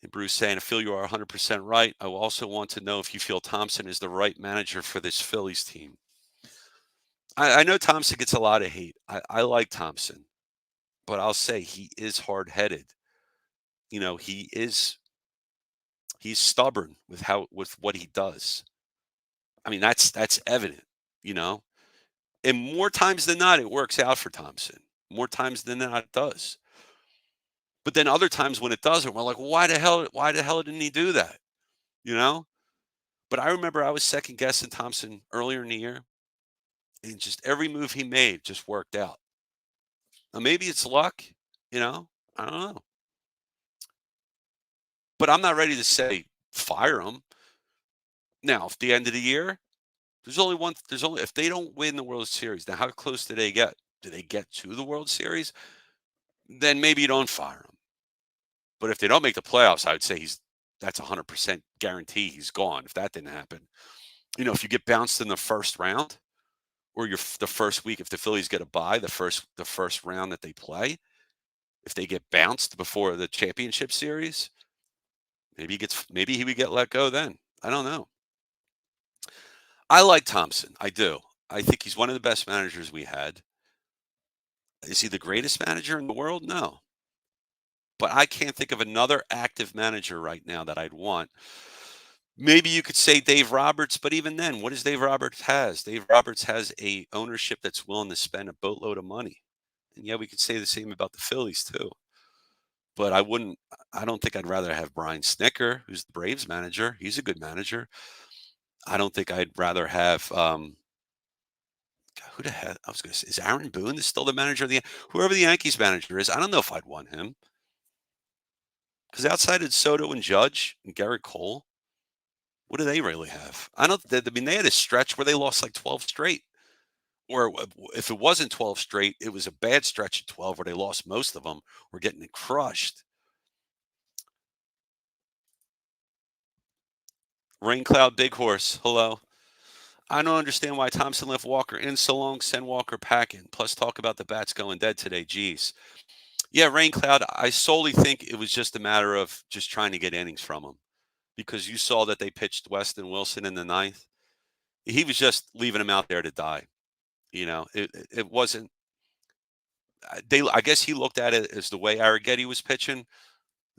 S1: And Bruce saying, I feel you are 100% right. I also want to know if you feel Thompson is the right manager for this Phillies team. I know Thompson gets a lot of hate. I like Thompson, but I'll say he is hard headed. He's stubborn with what he does. I mean, that's evident, you know. And more times than not, it works out for Thompson. More times than not, it does. But then other times when it doesn't, we're like, why the hell didn't he do that? You know? But I remember I was second guessing Thompson earlier in the year, and just every move he made just worked out. Now maybe it's luck, you know? I don't know. But I'm not ready to say fire him. Now, at the end of the year, there's only if they don't win the World Series, now how close do they get? Do they get to the World Series? Then maybe you don't fire him. But if they don't make the playoffs, I would say that's 100% guarantee he's gone if that didn't happen. If you get bounced in the first round, or the first week, if the Phillies get a bye, the first round that they play, if they get bounced before the championship series, maybe he would get let go then. I don't know. I like Thompson. I do. I think he's one of the best managers we had. Is he the greatest manager in the world? No. but I can't think of another active manager right now that I'd want. Maybe you could say Dave Roberts, but even then, what does Dave Roberts has? Dave Roberts has a ownership that's willing to spend a boatload of money. And yeah, we could say the same about the Phillies too. But I don't think I'd rather have Brian Snicker, who's the Braves manager. He's a good manager. I don't think I'd rather have who the heck I was gonna say, is Aaron Boone still the manager of the whoever the Yankees manager is, I don't know if I'd want him. Because outside of Soto and Judge and Garrett Cole, what do they really have? I mean, they had a stretch where they lost like 12 straight. Or if it wasn't 12 straight, it was a bad stretch of 12 where they lost most of them. We're getting crushed. Rain Cloud Big Horse, hello. I don't understand why Thompson left Walker in so long. Send Walker packing. Plus, talk about the bats going dead today. Geez. Yeah, Rain Cloud, I solely think it was just a matter of just trying to get innings from him because you saw that they pitched Weston Wilson in the ninth. He was just leaving him out there to die. It wasn't. I guess he looked at it as the way Arrighetti was pitching,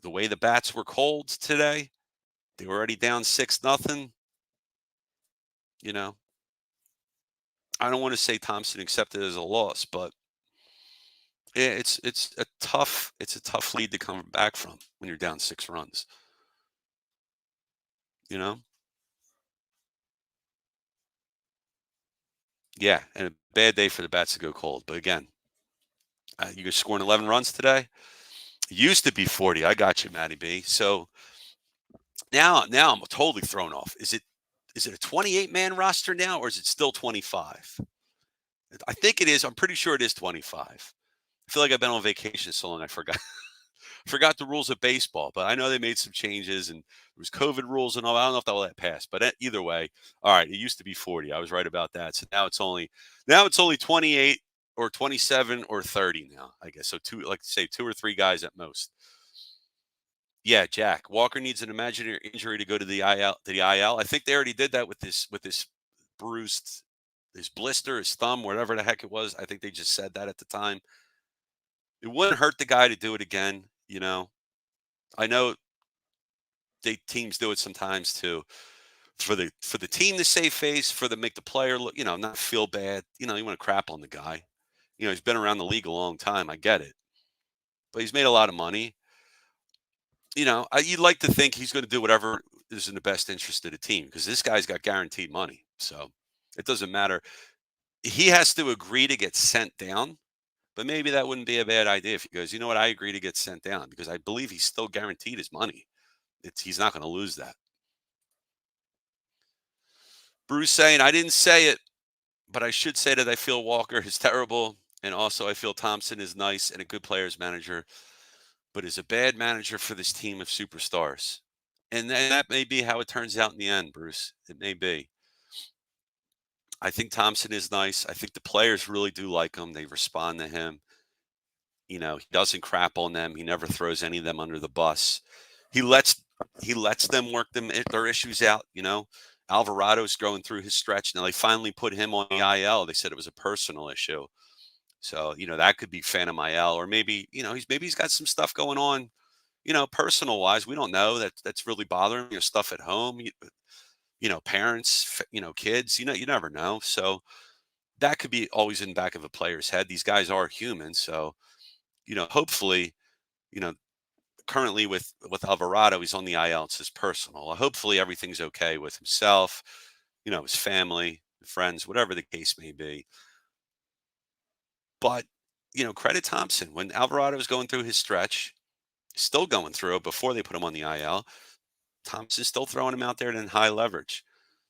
S1: the way the bats were cold today. They were already down 6-0. You know, I don't want to say Thompson accepted it as a loss, but yeah, it's a tough lead to come back from when you're down 6 runs. You know, yeah, and a bad day for the bats to go cold. But again, you're scoring 11 runs today. It used to be 40. I got you, MattyB. So now I'm totally thrown off. Is it a 28-man roster now, or is it still 25? I think it is. I'm pretty sure it is 25. I feel like I've been on vacation so long I forgot the rules of baseball, but I know they made some changes and there was COVID rules and all. I don't know if that will pass, but either way, all right. It used to be 40. I was right about that. So now it's only 28 or 27 or 30 now. I guess so. Like say 2 or 3 guys at most. Yeah, Jack Walker needs an imaginary injury to go to the IL. To the IL, I think they already did that with this bruised, his blister, his thumb, whatever the heck it was. I think they just said that at the time. It wouldn't hurt the guy to do it again. I know teams do it sometimes too for the team to save face, for the make the player look, not feel bad. You want to crap on the guy. He's been around the league a long time. I get it, but he's made a lot of money. You'd like to think he's going to do whatever is in the best interest of the team because this guy's got guaranteed money. So it doesn't matter. He has to agree to get sent down, but maybe that wouldn't be a bad idea if he goes, you know what, I agree to get sent down because I believe he's still guaranteed his money. He's not going to lose that. Bruce saying, I didn't say it, but I should say that I feel Walker is terrible. And also, I feel Thompson is nice and a good players manager, but is a bad manager for this team of superstars. And that may be how it turns out in the end, Bruce. It may be. I think Thompson is nice. I think the players really do like him. They respond to him. He doesn't crap on them. He never throws any of them under the bus. He lets them work their issues out. Alvarado's going through his stretch. Now they finally put him on the IL. They said it was a personal issue. So, that could be Phantom IL, or maybe he's got some stuff going on, personal wise. We don't know that's really bothering him. Stuff at home, parents, kids, you never know. So that could be always in the back of a player's head. These guys are human. So, hopefully, you know, currently with Alvarado, he's on the IL. It's his personal. Hopefully everything's okay with himself, his family, friends, whatever the case may be. But, credit Thompson. When Alvarado was going through his stretch, still going through it before they put him on the IL, Thompson's still throwing him out there in high leverage.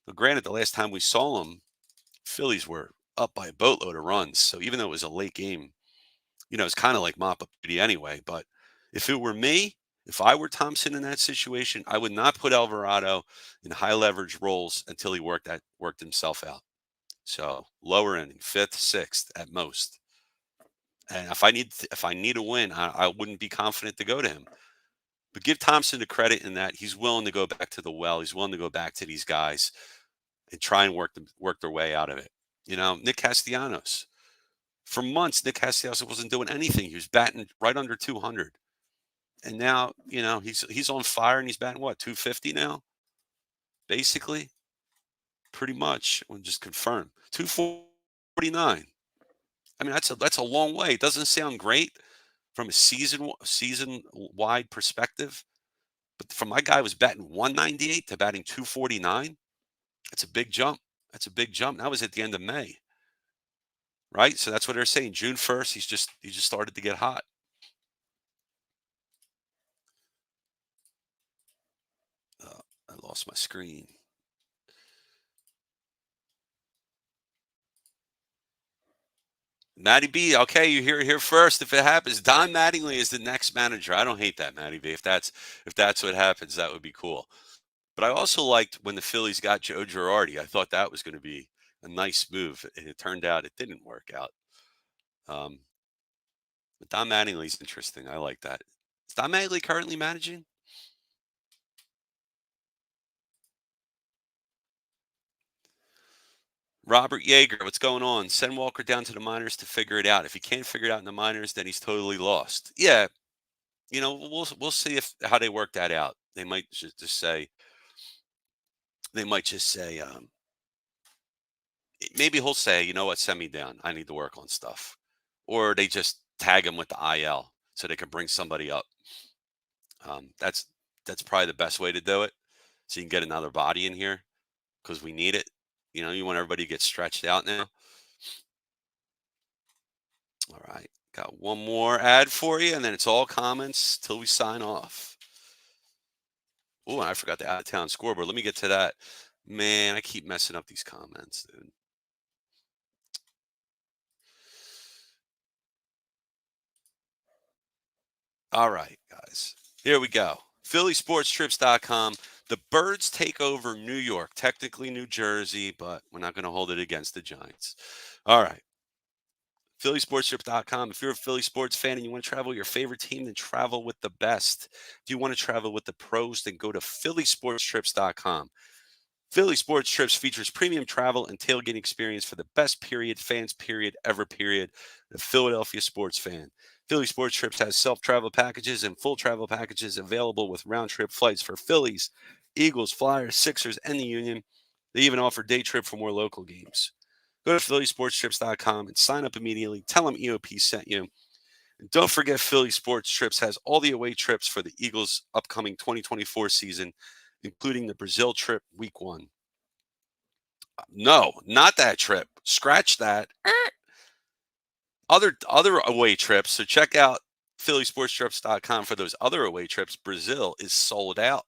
S1: But granted, the last time we saw him, Phillies were up by a boatload of runs. So even though it was a late game, it's kind of like mop up duty anyway. But if it were me, if I were Thompson in that situation, I would not put Alvarado in high leverage roles until he worked himself out. So lower inning, fifth, sixth at most. And if I need a win, I wouldn't be confident to go to him. But give Thompson the credit in that he's willing to go back to the well. He's willing to go back to these guys and try and work their way out of it. Nick Castellanos. For months, Nick Castellanos wasn't doing anything. He was batting right under 200. And now, he's on fire and he's batting what, 250 now? Basically, pretty much. We'll just confirm. 249. I mean, that's a long way. It doesn't sound great from a season wide perspective, but from my guy who was batting 198 to batting 249, that's a big jump. That's a big jump. That was at the end of May, right? So that's what they're saying. June 1st, he just started to get hot. I lost my screen. MattyB, okay, you hear it here first. If it happens, Don Mattingly is the next manager. I don't hate that, MattyB. If that's what happens, that would be cool. But I also liked when the Phillies got Joe Girardi. I thought that was going to be a nice move, and it turned out it didn't work out. Um, but Don Mattingly's interesting. I like that. Is Don Mattingly currently managing? Robert Yeager, what's going on? Send Walker down to the minors to figure it out. If he can't figure it out in the minors, then he's totally lost. Yeah, we'll see if how they work that out. They might just say maybe he'll say, you know what, send me down. I need to work on stuff, or they just tag him with the IL so they can bring somebody up. That's probably the best way to do it. So you can get another body in here because we need it. You want everybody to get stretched out now. All right. Got one more ad for you, and then it's all comments till we sign off. Oh, I forgot the out of town scoreboard. Let me get to that. Man, I keep messing up these comments, dude. All right, guys. Here we go. PhillySportsTrips.com. The Birds take over New York, technically New Jersey, but we're not going to hold it against the Giants. All right. PhillySportsTrips.com. If you're a Philly sports fan and you want to travel with your favorite team, then travel with the best. If you want to travel with the pros, then go to PhillySportsTrips.com. Philly Sports Trips features premium travel and tailgating experience for the best fans ever the Philadelphia sports fan. Philly Sports Trips has self-travel packages and full travel packages available with round-trip flights for Phillies, Eagles, Flyers, Sixers, and the Union. They even offer day trip for more local games. Go to PhillySportsTrips.com and sign up immediately. Tell them EOP sent you. And don't forget Philly Sports Trips has all the away trips for the Eagles' upcoming 2024 season, including the Brazil trip week 1. No, not that trip. Scratch that. Other away trips. So check out PhillySportsTrips.com for those other away trips. Brazil is sold out.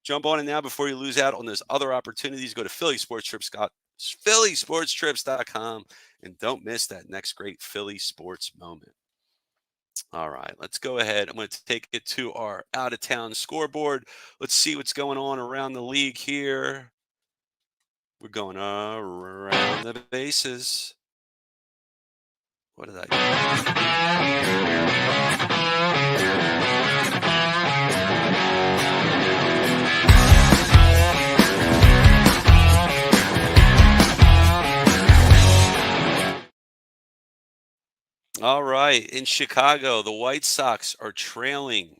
S1: Jump on it now before you lose out on those other opportunities. Go to PhillySportsTrips.com and don't miss that next great Philly sports moment. All right, let's go ahead. I'm going to take it to our out-of-town scoreboard. Let's see what's going on around the league here. We're going around the bases. What did All right, in Chicago, the White Sox are trailing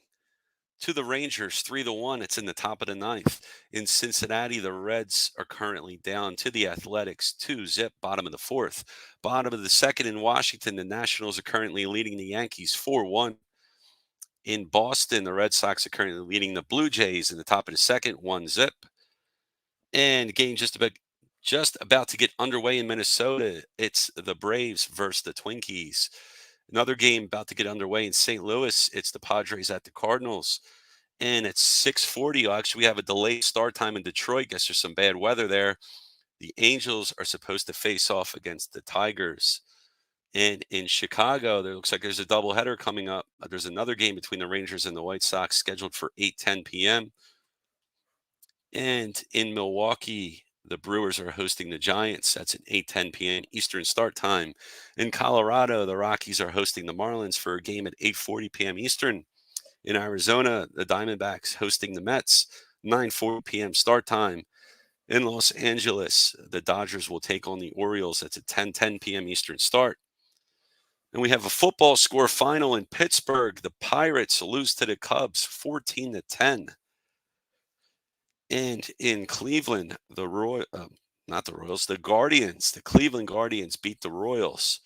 S1: to the Rangers 3-1. It's in the top of the ninth. In Cincinnati, the Reds are currently down to the Athletics 2-0, bottom of the fourth. Bottom of the second in Washington, the Nationals are currently leading the Yankees 4-1. In Boston, the Red Sox are currently leading the Blue Jays in the top of the second, 1-0. And the game just about to get underway in Minnesota. It's the Braves versus the Twinkies. Another game about to get underway in St. Louis. It's the Padres at the Cardinals. And at 6:40, actually, we have a delayed start time in Detroit. Guess there's some bad weather there. The Angels are supposed to face off against the Tigers. And in Chicago, there looks like there's a doubleheader coming up. There's another game between the Rangers and the White Sox scheduled for 8:10 p.m. And in Milwaukee, the Brewers are hosting the Giants. That's at 8:10 p.m. Eastern start time. In Colorado, the Rockies are hosting the Marlins for a game at 8:40 p.m. Eastern. In Arizona, the Diamondbacks hosting the Mets, 9:40 p.m. start time. In Los Angeles, the Dodgers will take on the Orioles. That's at 10:10 p.m. Eastern start. And we have a football score final in Pittsburgh. The Pirates lose to the Cubs 14-10. And in Cleveland, not the Royals, the Guardians, the Cleveland Guardians beat the Royals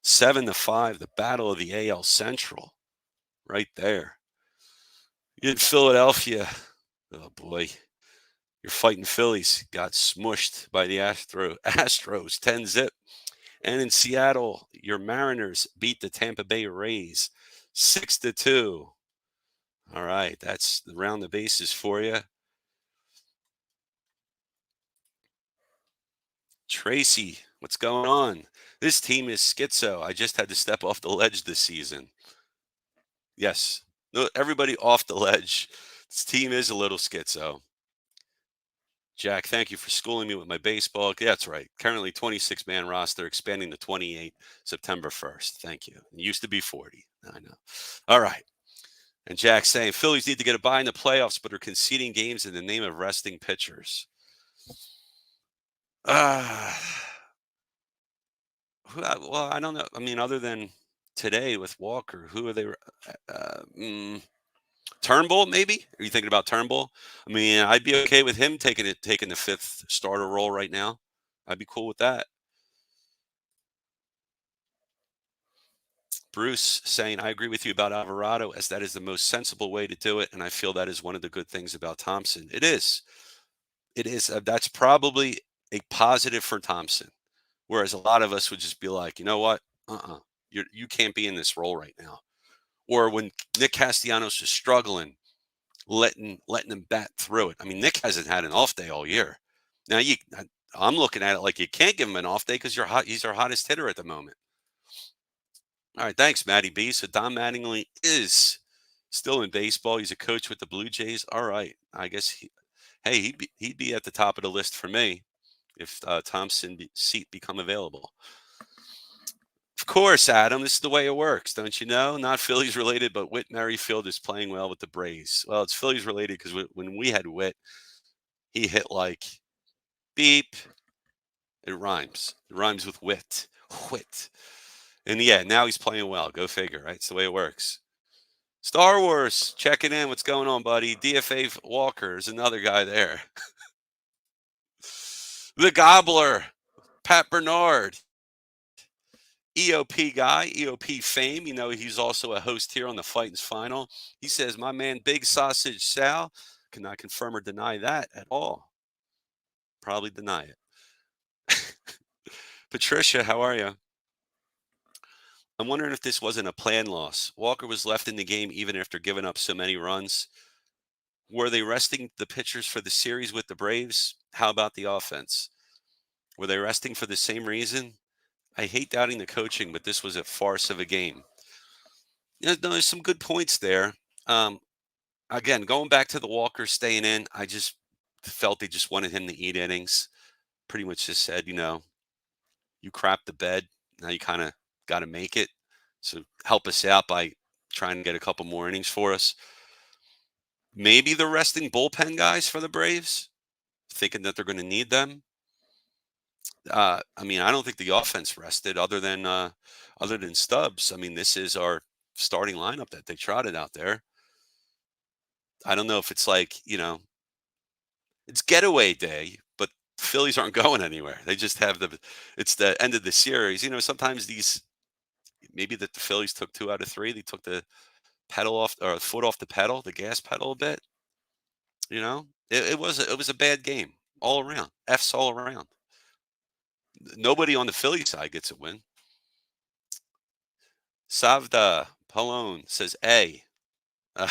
S1: 7-5. The battle of the AL Central, right there. In Philadelphia, oh boy, your fighting Phillies got smushed by the Astros 10-zip. And in Seattle, your Mariners beat the Tampa Bay Rays 6-2. All right, that's around the bases for you. Tracy, what's going on? This team is schizo. I just had to step off the ledge this season. Yes, no, everybody off the ledge. This team is a little schizo. Jack, thank you for schooling me with my baseball. Yeah, that's right. Currently 26-man roster, expanding to 28 September 1st. Thank you. It used to be 40. I know. All right. And Jack saying Phillies need to get a bye in the playoffs, but are conceding games in the name of resting pitchers. Uh, well, I don't know. I mean, other than today with Walker, who are they? Turnbull, maybe? Are you thinking about Turnbull? I mean, I'd be okay with him taking the fifth starter role right now. I'd be cool with that. Bruce saying, I agree with you about Alvarado, as that is the most sensible way to do it. And I feel that is one of the good things about Thompson. It is. It is. That's probably a positive for Thompson. Whereas a lot of us would just be like, you know what? You can't be in this role right now. Or when Nick Castellanos is struggling, letting him bat through it. I mean, Nick hasn't had an off day all year. Now I'm looking at it like you can't give him an off day because you're hot. He's our hottest hitter at the moment. All right, thanks, MattyB. So Don Mattingly is still in baseball. He's a coach with the Blue Jays. All right, I guess he'd be at the top of the list for me if Thompson seat become available. Of course, Adam. This is the way it works, don't you know? Not Phillies related, but Whit Merrifield is playing well with the Braves. Well, it's Phillies related because when we had Whit, he hit like beep. It rhymes. It rhymes with wit. Whit. And yeah, now he's playing well. Go figure, right? It's the way it works. Star Wars checking in. What's going on, buddy? DFA Walker is another guy there. The Gobbler, Pat Bernard. EOP guy, EOP fame. You know, he's also a host here on the Phightins Final. He says, my man, Big Sausage Sal, cannot confirm or deny that at all. Probably deny it. Patricia, how are you? I'm wondering if this wasn't a planned loss. Walker was left in the game even after giving up so many runs. Were they resting the pitchers for the series with the Braves? How about the offense? Were they resting for the same reason? I hate doubting the coaching, but this was a farce of a game. No, there's some good points there. Um, Again, going back to the Walker staying in, I just felt they just wanted him to eat innings. Pretty much just said, you crap the bed. Now you kind of got to make it. So help us out by trying to get a couple more innings for us. Maybe the resting bullpen guys for the Braves, thinking that they're going to need them. I mean, I don't think the offense rested other than Stubbs. I mean, this is our starting lineup that they trotted out there. I don't know if it's like, it's getaway day, but Phillies aren't going anywhere. They just have it's the end of the series. Sometimes maybe that the Phillies took 2 out of 3. They took the pedal off or foot off the pedal, the gas pedal a bit. It was a bad game all around. F's all around. Nobody on the Philly side gets a win. Savda Palone says A. Uh,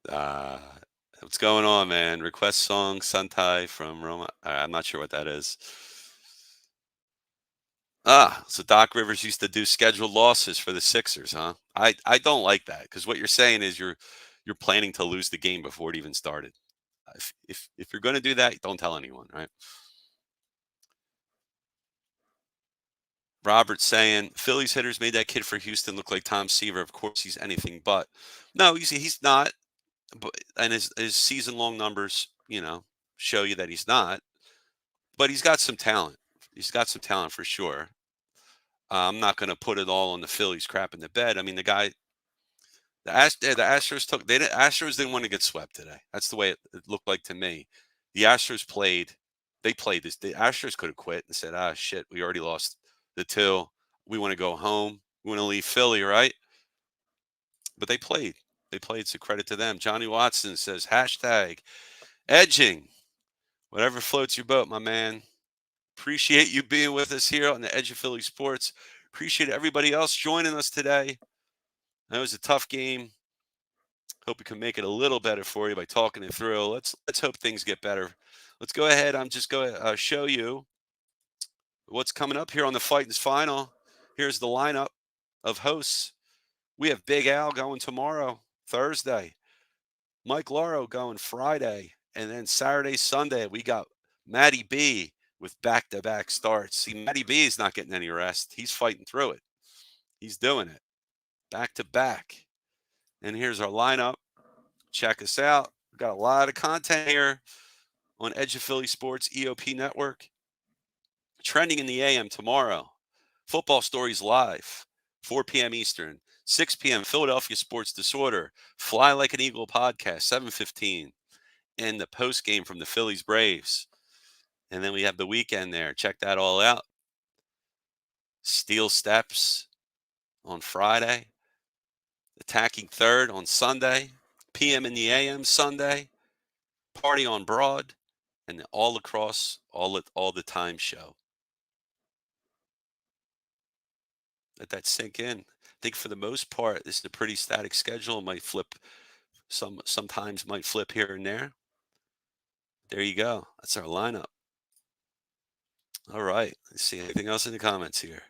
S1: uh, what's going on, man? Request song Santai from Roma. I'm not sure what that is. So Doc Rivers used to do scheduled losses for the Sixers, huh? I don't like that because what you're saying is you're planning to lose the game before it even started. If you're going to do that, don't tell anyone, right? Robert saying Phillies hitters made that kid for Houston look like Tom Seaver. Of course, he's anything but. No, he's not. But and his season long numbers, show you that he's not. but he's got some talent. He's got some talent for sure. I'm not going to put it all on the Phillies crap in the bed. I mean, the Astros Astros didn't want to get swept today. That's the way it looked like to me. The Astros played. They played this. The Astros could have quit and said, "Ah, shit, we already lost the two. We want to go home. We want to leave Philly, right?" But they played. They played. So credit to them. Johnny Watson says hashtag edging. Whatever floats your boat, my man. Appreciate you being with us here on the Edge of Philly Sports. Appreciate everybody else joining us today. That was a tough game. Hope we can make it a little better for you by talking it through. Let's hope things get better. Let's go ahead. I'm just going to show you what's coming up here on the Phightins Final. Here's the lineup of hosts. We have Big Al going tomorrow, Thursday. Mike Lauro going Friday. And then Saturday, Sunday, we got MattyB with back-to-back starts. See, MattyB is not getting any rest. He's fighting through it. He's doing it. Back-to-back. And here's our lineup. Check us out. We've got a lot of content here on Edge of Philly Sports EOP Network. Trending in the AM tomorrow. Football Stories Live, 4 p.m. Eastern. 6 p.m. Philadelphia Sports Disorder. Fly Like an Eagle podcast, 7:15. And the post game from the Phillies Braves. And then we have the weekend there. Check that all out. Steel Steps on Friday. Attacking Third on Sunday. PM in the AM Sunday. Party on Broad. And all across, all the time show. Let that sink in. I think for the most part, this is a pretty static schedule. It might flip sometimes might flip here and there. There you go. That's our lineup. All right. Let's see anything else in the comments here.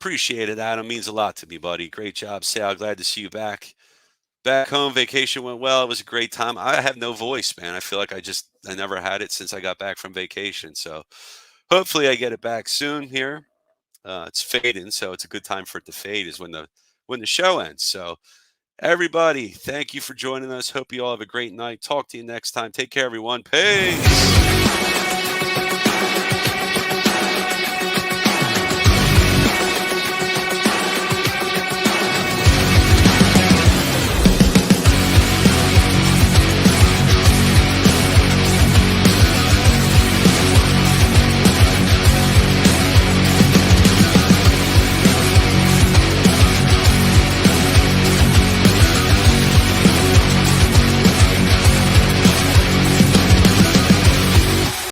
S1: Appreciate it, Adam. Means a lot to me, buddy. Great job, Sal. Glad to see you back. Back home. Vacation went well. It was a great time. I have no voice, man. I feel like I never had it since I got back from vacation. So hopefully I get it back soon here. It's fading, so it's a good time for it to fade is when the show ends. So everybody, thank you for joining us. Hope you all have a great night. Talk to you next time. Take care, everyone. Peace.